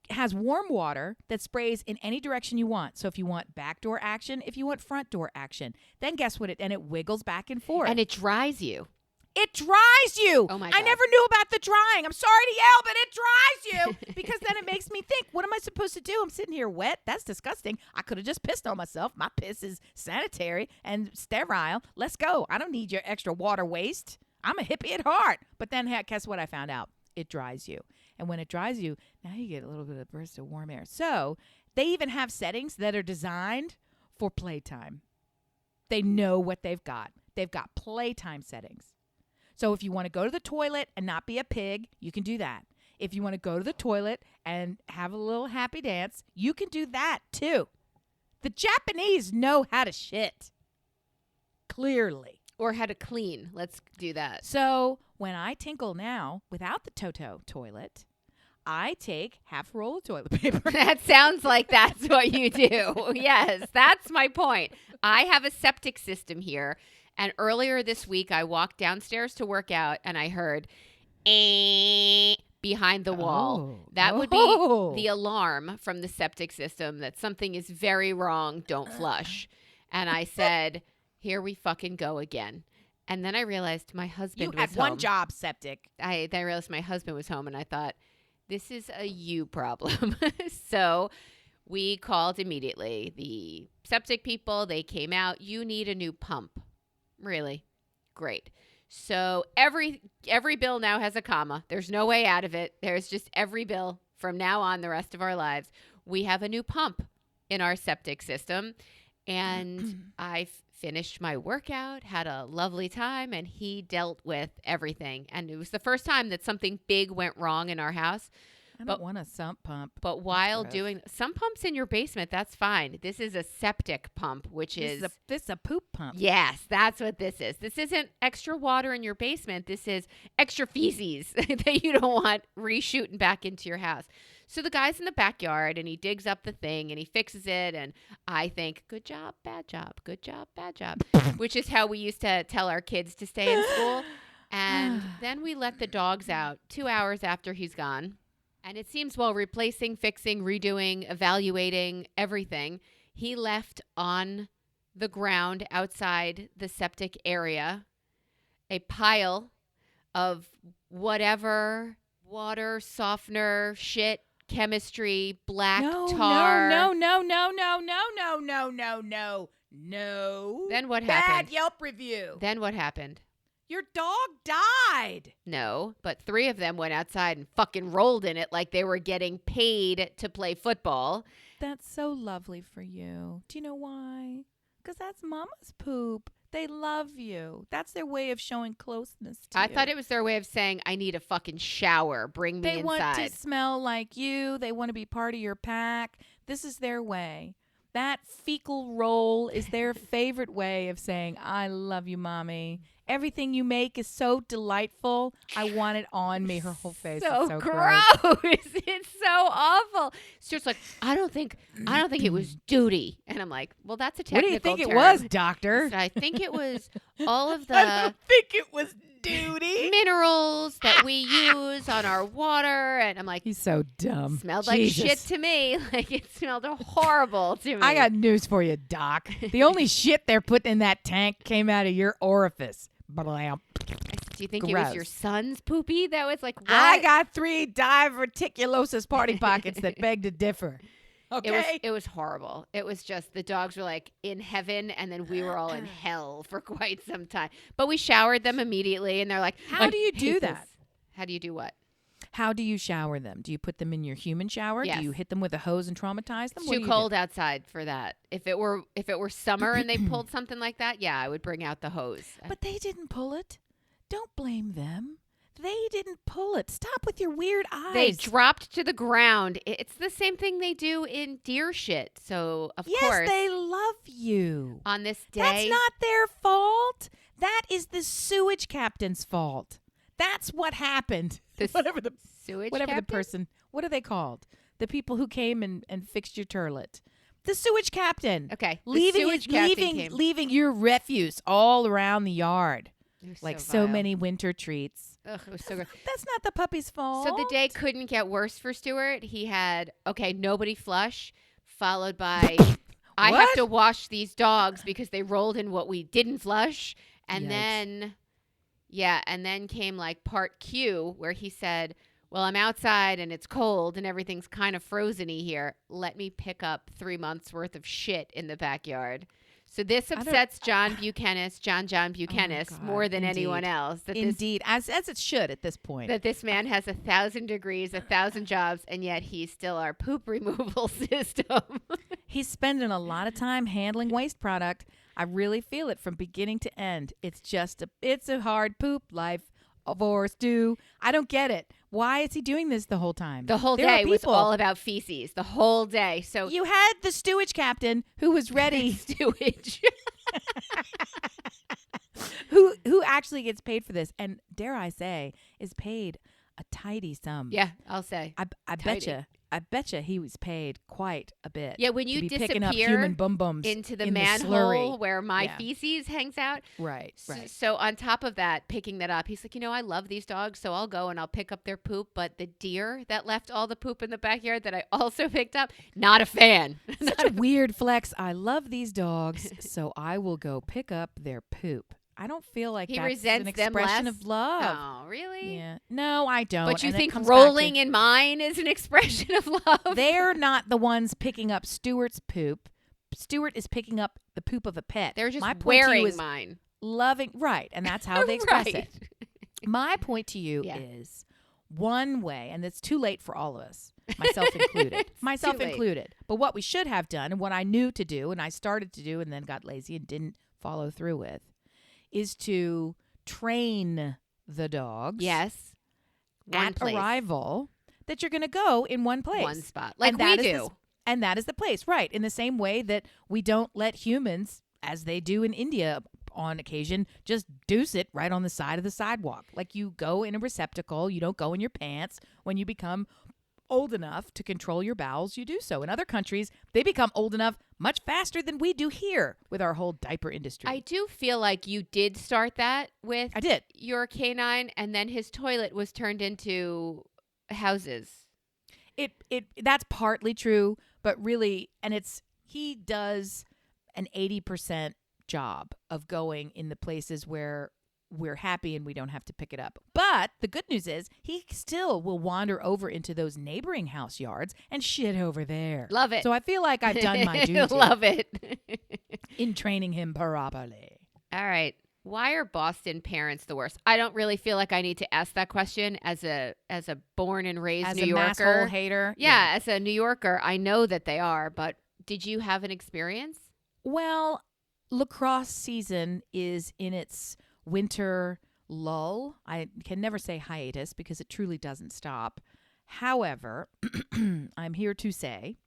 has warm water that sprays in any direction you want. So if you want backdoor action, if you want front door action, then guess what? It wiggles back and forth. And it dries you. It dries you. Oh, my God. I never knew about the drying. I'm sorry to yell, but it dries you because then it makes me think, what am I supposed to do? I'm sitting here wet. That's disgusting. I could have just pissed on myself. My piss is sanitary and sterile. Let's go. I don't need your extra water waste. I'm a hippie at heart. But then guess what I found out? It dries you. And when it dries you, now you get a little bit of burst of warm air. So they even have settings that are designed for playtime. They know what they've got. They've got playtime settings. So if you want to go to the toilet and not be a pig, you can do that. If you want to go to the toilet and have a little happy dance, you can do that too. The Japanese know how to shit. Clearly. Or how to clean. Let's do that. So when I tinkle now without the Toto toilet, I take half a roll of toilet paper. That sounds like that's what you do. Yes, that's my point. I have a septic system here. And earlier this week, I walked downstairs to work out and I heard behind the wall. That would be the alarm from the septic system that something is very wrong. Don't flush. And I said, here we fucking go again. And then I realized my husband was home. You had one job, septic. Then I realized my husband was home and I thought, this is a you problem. So we called immediately. The septic people, they came out. You need a new pump. Really? Great. So every bill now has a comma. There's no way out of it. There's just every bill from now on the rest of our lives. We have a new pump in our septic system. And I finished my workout, had a lovely time, and he dealt with everything. And it was the first time that something big went wrong in our house. I don't want a sump pump. But while doing some pumps in your basement, that's fine. This is a septic pump, which is a poop pump. Yes, that's what this is. This isn't extra water in your basement. This is extra feces that you don't want reshooting back into your house. So the guy's in the backyard and he digs up the thing and he fixes it. And I think, good job, bad job, good job, bad job, which is how we used to tell our kids to stay in school. And then we let the dogs out 2 hours after he's gone. And it seems while replacing, fixing, redoing, evaluating everything, he left on the ground outside the septic area a pile of whatever water, softener, shit, chemistry, black tar. No. Then what happened? Bad Yelp review. Then what happened? Your dog died. No, but 3 of them went outside and fucking rolled in it like they were getting paid to play football. That's so lovely for you. Do you know why? Because that's mama's poop. They love you. That's their way of showing closeness to you. I thought it was their way of saying, I need a fucking shower. Bring me inside. They want to smell like you. They want to be part of your pack. This is their way. That fecal roll is their favorite way of saying, I love you, mommy. Everything you make is so delightful. I want it on me. Her whole face is so gross. It's so awful. Stuart's like, I don't think it was duty. And I'm like, well, that's a technical term. What do you think it was, doctor? So I think it was all of the I don't think it was duty. Minerals that we use on our water. And I'm like, he's so dumb. Smelled like shit to me. Like it smelled horrible to me. I got news for you, Doc. The only shit they're putting in that tank came out of your orifice. Do you think it was your son's poopy that was like, what? I got 3 diverticulosis party pockets that beg to differ. Okay. It was horrible. It was just the dogs were like in heaven, and then we were all in hell for quite some time. But we showered them immediately, and they're like, how do you do that? How do you do what? How do you shower them? Do you put them in your human shower? Yes. Do you hit them with a hose and traumatize them? It's too cold outside for that. If it were summer and they pulled something like that, yeah, I would bring out the hose. But they didn't pull it. Don't blame them. They didn't pull it. Stop with your weird eyes. They dropped to the ground. It's the same thing they do in deer shit. So, of course. Yes, they love you. On this day. That's not their fault. That is the sewage captain's fault. That's what happened. Whatever the person, what are they called? The people who came and fixed your toilet. The sewage captain. Okay. Leaving your refuse all around the yard. Like so many winter treats. Ugh, it was so good. That's not the puppy's fault. So the day couldn't get worse for Stuart. He had, nobody flush, followed by, I have to wash these dogs because they rolled in what we didn't flush. And then came like part Q where he said, well, I'm outside and it's cold and everything's kind of frozen-y here. Let me pick up 3 months worth of shit in the backyard. So this upsets John Buchanan more than anyone else. Indeed, as it should at this point. That this man has 1,000 degrees, 1,000 jobs, and yet he's still our poop removal system. He's spending a lot of time handling waste product. I really feel it from beginning to end. It's a hard poop life for Stu. I don't get it. Why is he doing this the whole time? The whole day was all about feces. The whole day. So you had the stewage captain who was ready. Stewage. who actually gets paid for this, and dare I say, is paid a tidy sum. Yeah, I'll say. I betcha he was paid quite a bit. Yeah, when you disappear up human bum-bums into the manhole where my feces hangs out. Right. So on top of that, picking that up, he's like, I love these dogs, so I'll go and I'll pick up their poop. But the deer that left all the poop in the backyard that I also picked up, not a fan. Such a weird flex. I love these dogs, so I will go pick up their poop. I don't feel like that's an expression of love. Oh, really? Yeah. No, I don't. But you think rolling in mine is an expression of love? They're not the ones picking up Stuart's poop. Stuart is picking up the poop of a pet. They're just wearing mine. Loving, right. And that's how they express it. My point to you is one way, and it's too late for all of us, myself included. But what we should have done, and what I knew to do, and I started to do and then got lazy and didn't follow through with, is to train the dogs. Yes. At arrival that you're going to go in one place. One spot. Like we do. And that is the place. Right. In the same way that we don't let humans, as they do in India on occasion, just deuce it right on the side of the sidewalk. Like you go in a receptacle. You don't go in your pants. When you become old enough to control your bowels, you do so. In other countries, they become old enough much faster than we do here with our whole diaper industry. I do feel like you did start that with your canine, and then his toilet was turned into houses. That's partly true, but really, and he does an 80% job of going in the places where we're happy and we don't have to pick it up. But the good news is he still will wander over into those neighboring house yards and shit over there. Love it. So I feel like I've done my duty. Love it. In training him properly. All right. Why are Boston parents the worst? I don't really feel like I need to ask that question as a born and raised New Yorker. As a masshole hater? Yeah, as a New Yorker, I know that they are, but did you have an experience? Well, lacrosse season is in its winter lull. I can never say hiatus because it truly doesn't stop. However, I'm here to say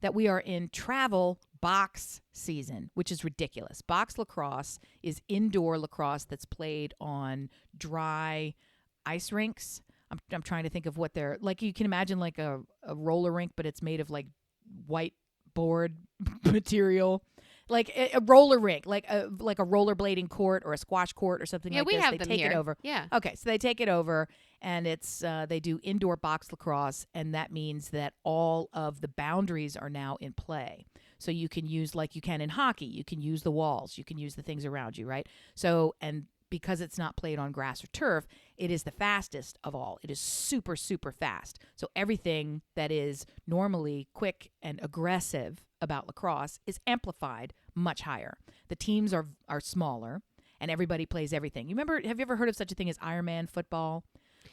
that we are in travel box season, which is ridiculous. Box lacrosse is indoor lacrosse that's played on dry ice rinks. I'm trying to think of what they're like. You can imagine like a roller rink, but it's made of like white board material. Like a roller rink, like a rollerblading court or a squash court or something like this. Yeah, we have they them take here. It over. Yeah. Okay, so they take it over, and it's they do indoor box lacrosse, and that means that all of the boundaries are now in play. So you can use, like you can in hockey, you can use the walls, you can use the things around you, right? So, and because it's not played on grass or turf, it is the fastest of all. It is super, super fast. So everything that is normally quick and aggressive about lacrosse is amplified much higher. The teams are smaller, and everybody plays everything. You remember, have you ever heard of such a thing as Ironman football?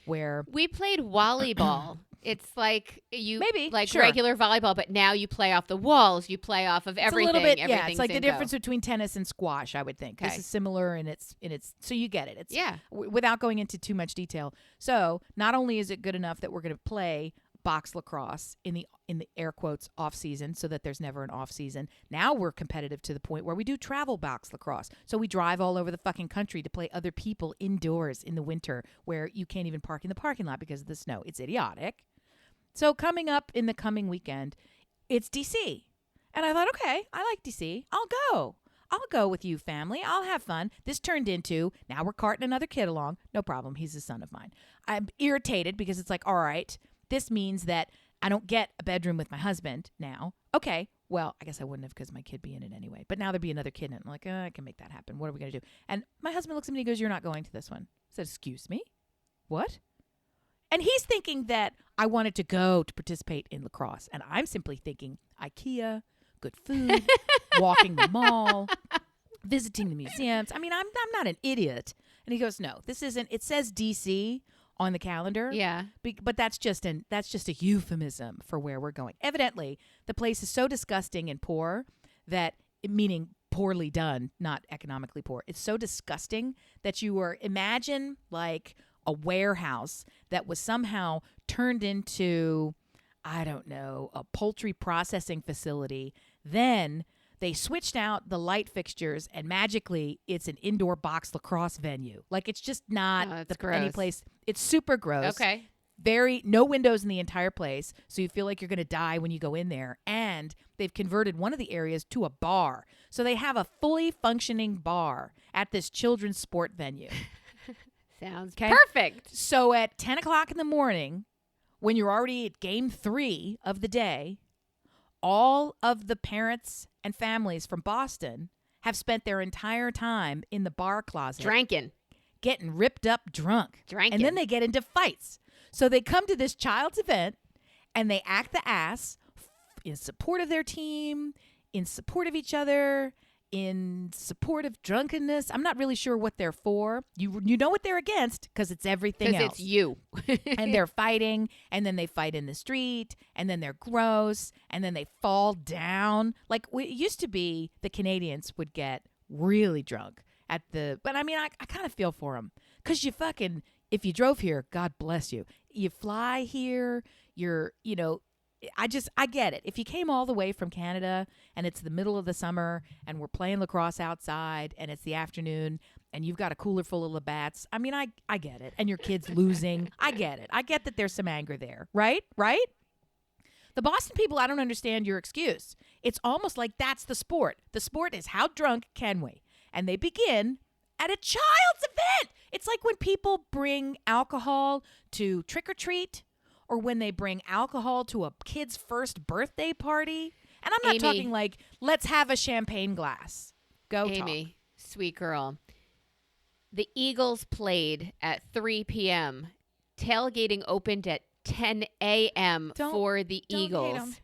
Where we played volleyball. It's like sure. regular volleyball, but now you play off the walls. You play off of everything. It's a little bit, yeah. It's like the difference between tennis and squash, I would think. Okay. This is similar in its. So you get it. It's yeah. Without going into too much detail. So not only is it good enough that we're going to play box lacrosse in the air quotes off season, so that there's never an off season. Now we're competitive to the point where we do travel box lacrosse. So we drive all over the fucking country to play other people indoors in the winter, where you can't even park in the parking lot because of the snow. It's idiotic. So coming up in the coming weekend, it's DC. And I thought, okay, I like DC. I'll go with you, family. I'll have fun. This turned into, now we're carting another kid along. No problem. He's a son of mine. I'm irritated because it's like, all right, this means that I don't get a bedroom with my husband now. Okay, well, I guess I wouldn't have because my kid be in it anyway. But now there'd be another kid in it. I'm like, I can make that happen. What are we going to do? And my husband looks at me and he goes, you're not going to this one. I said, excuse me? What? And he's thinking that I wanted to go to participate in lacrosse. And I'm simply thinking IKEA, good food, walking the mall, visiting the museums. I mean, I'm not an idiot. And he goes, no, this isn't. It says DC on the calendar. Yeah. But that's just a euphemism for where we're going. Evidently, the place is so disgusting and poor that, meaning poorly done, not economically poor. It's so disgusting that imagine like a warehouse that was somehow turned into, I don't know, a poultry processing facility. Then they switched out the light fixtures and magically it's an indoor box lacrosse venue. Like, it's just not any place. It's super gross. Okay. No windows in the entire place. So you feel like you're going to die when you go in there. And they've converted one of the areas to a bar. So they have a fully functioning bar at this children's sport venue. Sounds perfect. So at 10 o'clock in the morning, when you're already at game 3 of the day, all of the parents and families from Boston have spent their entire time in the bar closet. Drinking. Getting ripped up drunk. Drinking. And then they get into fights. So they come to this child's event and they act the ass in support of their team, in support of each other, in support of drunkenness. I'm not really sure what they're for. You know what they're against because it's everything else. Because it's you. And they're fighting, and then they fight in the street, and then they're gross, and then they fall down. Like, it used to be the Canadians would get really drunk but I mean, I kind of feel for them because if you drove here, God bless you. You fly here, I get it. If you came all the way from Canada and it's the middle of the summer and we're playing lacrosse outside and it's the afternoon and you've got a cooler full of Labatt's, I mean, I get it. And your kid's losing. I get it. I get that there's some anger there. Right? Right? The Boston people, I don't understand your excuse. It's almost like that's the sport. The sport is how drunk can we? And they begin at a child's event. It's like when people bring alcohol to trick or treat, or when they bring alcohol to a kid's first birthday party. And I'm not talking like, let's have a champagne glass. Go Amy, talk. Sweet girl. The Eagles played at 3 p.m. Tailgating opened at 10 a.m. for the Eagles.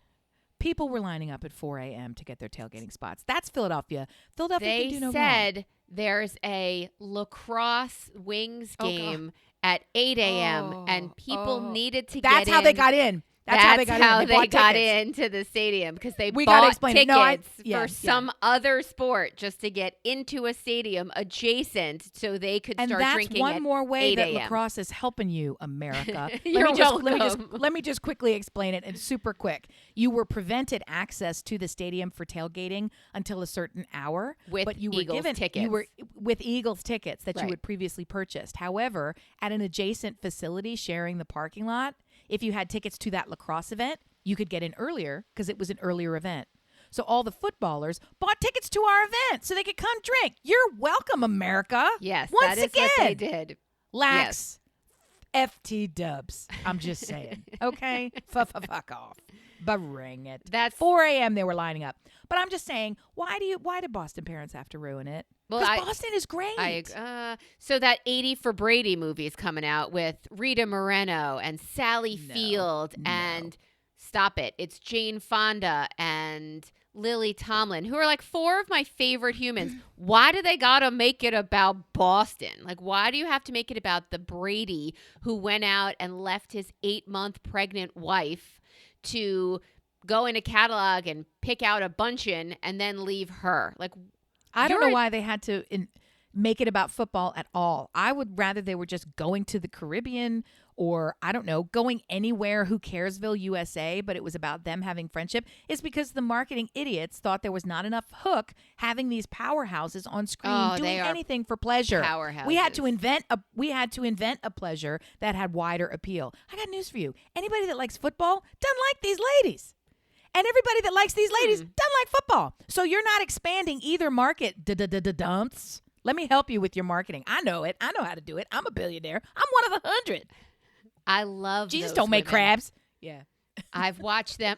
People were lining up at 4 a.m. to get their tailgating spots. That's Philadelphia. Philadelphia can do no wrong. They said there's a lacrosse wings game at 8 a.m. and people needed to get in. That's how they got in. That's how they got into the stadium because they bought tickets for some other sport just to get into a stadium adjacent so they could start drinking at 8 a.m. And that's one more way that lacrosse is helping you, America. Let me just quickly explain it, and super quick. You were prevented access to the stadium for tailgating until a certain hour, but you were given tickets. You were with Eagles tickets that you had previously purchased. However, at an adjacent facility sharing the parking lot, if you had tickets to that lacrosse event, you could get in earlier because it was an earlier event. So all the footballers bought tickets to our event so they could come drink. You're welcome, America. Yes, Once that is again, what they did. Lax FT dubs. I'm just saying. Okay? Fuck off. Bring it. That's 4 a.m. they were lining up. But I'm just saying, why do Boston parents have to ruin it? Because Boston is great. So that 80 for Brady movie is coming out with Rita Moreno and Sally Field and stop it. It's Jane Fonda and Lily Tomlin, who are like 4 of my favorite humans. Why do they gotta make it about Boston? Like, why do you have to make it about the Brady who went out and left his 8-month pregnant wife to go in a catalog and pick out a buncheon and then leave her? Like, I don't know why they had to make it about football at all. I would rather they were just going to the Caribbean or, I don't know, going anywhere, who caresville, USA, but it was about them having friendship. It's because the marketing idiots thought there was not enough hook having these powerhouses on screen doing anything for pleasure. Powerhouses. We had to invent a pleasure that had wider appeal. I got news for you. Anybody that likes football doesn't like these ladies. And everybody that likes these ladies doesn't like football. So you're not expanding either market, dumps. Let me help you with your marketing. I know it. I know how to do it. I'm a billionaire. I'm one of the 100. I love Jesus those don't make women. crabs. Yeah. I've watched them.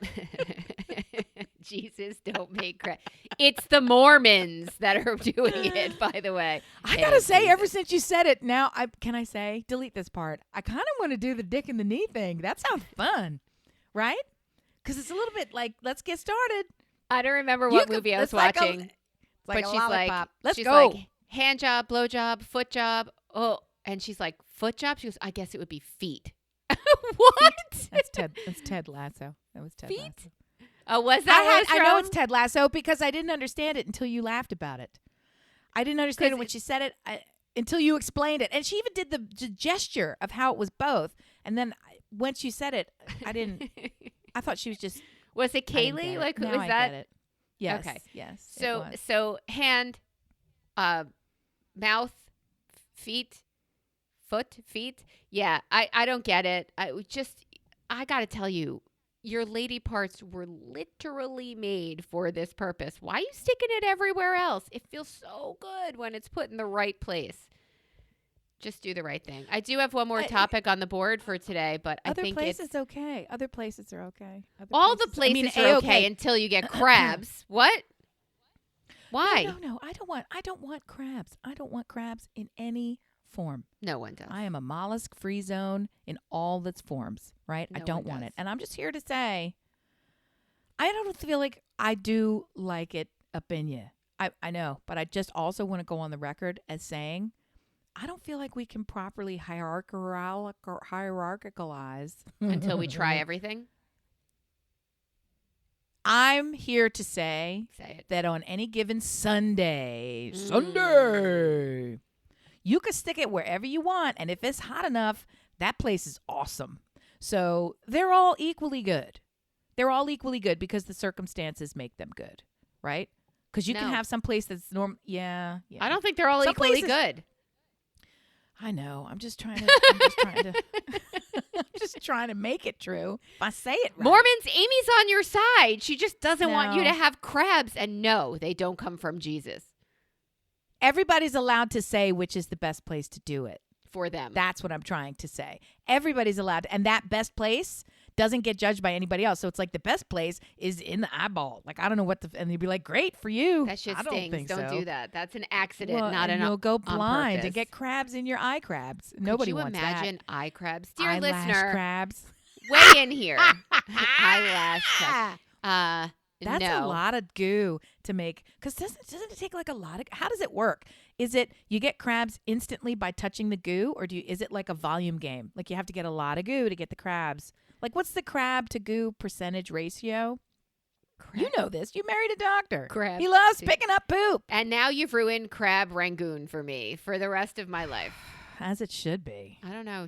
Jesus don't make crabs. It's the Mormons that are doing it, by the way. I got to say, ever since you said it, now, can I say, delete this part. I kind of want to do the dick in the knee thing. That sounds fun, right? Because it's a little bit like, let's get started. I don't remember what movie I was watching. But she's lollipop. Like, she's like, hand job, blow job, foot job. Oh, and she's like, foot job? She goes, I guess it would be feet. What? That's Ted Lasso. That was Ted feet? Lasso. Oh, was that I know it's Ted Lasso because I didn't understand it until you laughed about it. I didn't understand it when she said it until you explained it. And she even did the gesture of how it was both. And then once you said it, I didn't. I thought she was just. Was it Kaylee? Like, now was I that? Get it. Yes. Okay. Yes. So hand, mouth, feet, foot, feet. Yeah, I don't get it. I got to tell you, your lady parts were literally made for this purpose. Why are you sticking it everywhere else? It feels so good when it's put in the right place. Just do the right thing. I do have one more topic on the board for today, but I think it's okay. Other places are okay. All the places are okay until you get crabs. What? Why? No. I don't want crabs. I don't want crabs in any form. No one does. I am a mollusk-free zone in all its forms, right? I don't want it. And I'm just here to say, I don't feel like I do like it up in you. I know, but I just also want to go on the record as saying, I don't feel like we can properly hierarchicalize. Until we try everything? I'm here to say that on any given Sunday, you can stick it wherever you want. And if it's hot enough, that place is awesome. So they're all equally good. They're all equally good because the circumstances make them good, right? Because you can have some place that's normal. Yeah. I don't think they're all equally good. I know. I'm just trying to make it true. If I say it right. Mormons, Amy's on your side. She just doesn't want you to have crabs. And no, they don't come from Jesus. Everybody's allowed to say which is the best place to do it. For them. That's what I'm trying to say. Everybody's allowed to, and that best place doesn't get judged by anybody else. So it's like the best place is in the eyeball. Like, I don't know what and they'd be like, great for you. That shit stings. Don't do that. That's an accident, not an you'll go blind and get crabs in your eye crabs. Nobody wants that. Could you imagine eye crabs? Dear eyelash listener, crabs. Weigh in here. Eyelash crabs. That's a lot of goo to make. Because doesn't it take like a lot of, how does it work? Is it you get crabs instantly by touching the goo, or is it like a volume game? Like you have to get a lot of goo to get the crabs. Like what's the crab to goo percentage ratio? You know this. You married a doctor. Crab. He loves picking up poop. And now you've ruined crab rangoon for me for the rest of my life. As it should be. I don't know.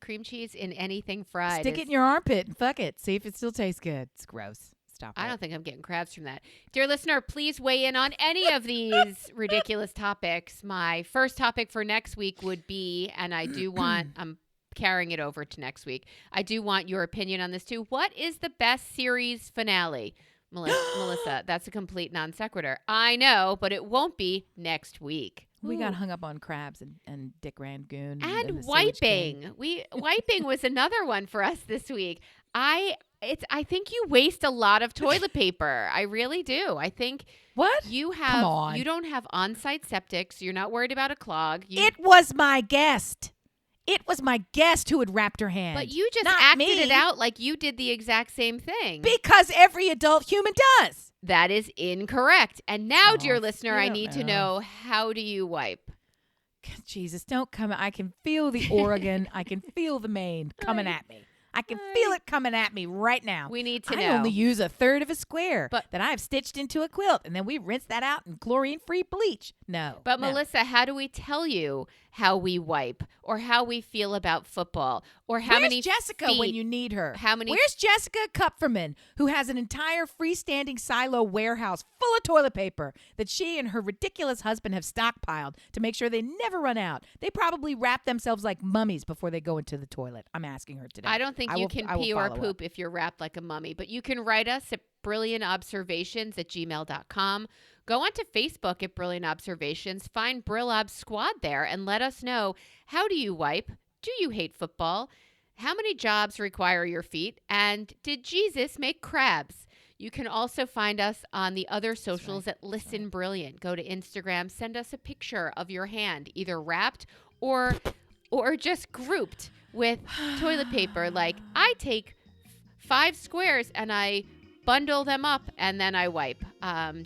Cream cheese in anything fried. Stick it in your armpit and fuck it. See if it still tastes good. It's gross. Stop it. I don't think I'm getting crabs from that. Dear listener, please weigh in on any of these ridiculous topics. My first topic for next week would be, and I do want, I'm carrying it over to next week. I do want your opinion on this too. What is the best series finale? Melissa, that's a complete non sequitur. I know, but it won't be next week. We got hung up on crabs and Dick Rangoon. And wiping. Wiping was another one for us this week. I I think you waste a lot of toilet paper. I really do. I think what you have. Come on. You don't have on-site septic, so you're not worried about a clog. It was my guest. It was my guest who had wrapped her hand. But you just acted it out like you did the exact same thing. Because every adult human does. That is incorrect. And now, dear listener, I need to know, how do you wipe? Jesus, don't come. I can feel the Oregon. I can feel the Maine coming at me. I can feel it coming at me right now. We need to know. I only use a third of a square that I've stitched into a quilt, and then we rinse that out in chlorine-free bleach. No. But Melissa, how do we tell you how we wipe or how we feel about football or how many Jessica feet, when you need her? Where's Jessica Kupferman, who has an entire freestanding silo warehouse full of toilet paper that she and her ridiculous husband have stockpiled to make sure they never run out? They probably wrap themselves like mummies before they go into the toilet. I'm asking her today. I don't think you can pee or poop if you're wrapped like a mummy, but you can write us at brilliantobservations@gmail.com. Go onto Facebook at Brilliant Observations, find Brill Ob Squad there, and let us know, how do you wipe? Do you hate football? How many jobs require your feet? And did Jesus make crabs? You can also find us on the other socials at Listen Brilliant. Go to Instagram, send us a picture of your hand, either wrapped or just grouped with toilet paper. Like, I take 5 squares and I bundle them up and then I wipe.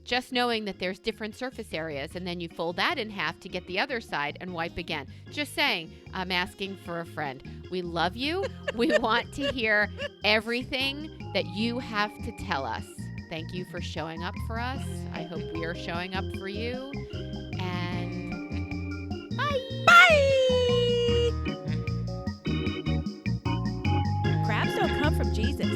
Just knowing that there's different surface areas, and then you fold that in half to get the other side and wipe again. Just saying, I'm asking for a friend. We love you. We want to hear everything that you have to tell us. Thank you for showing up for us. I hope we are showing up for you. And bye. Bye. Crabs don't come from Jesus.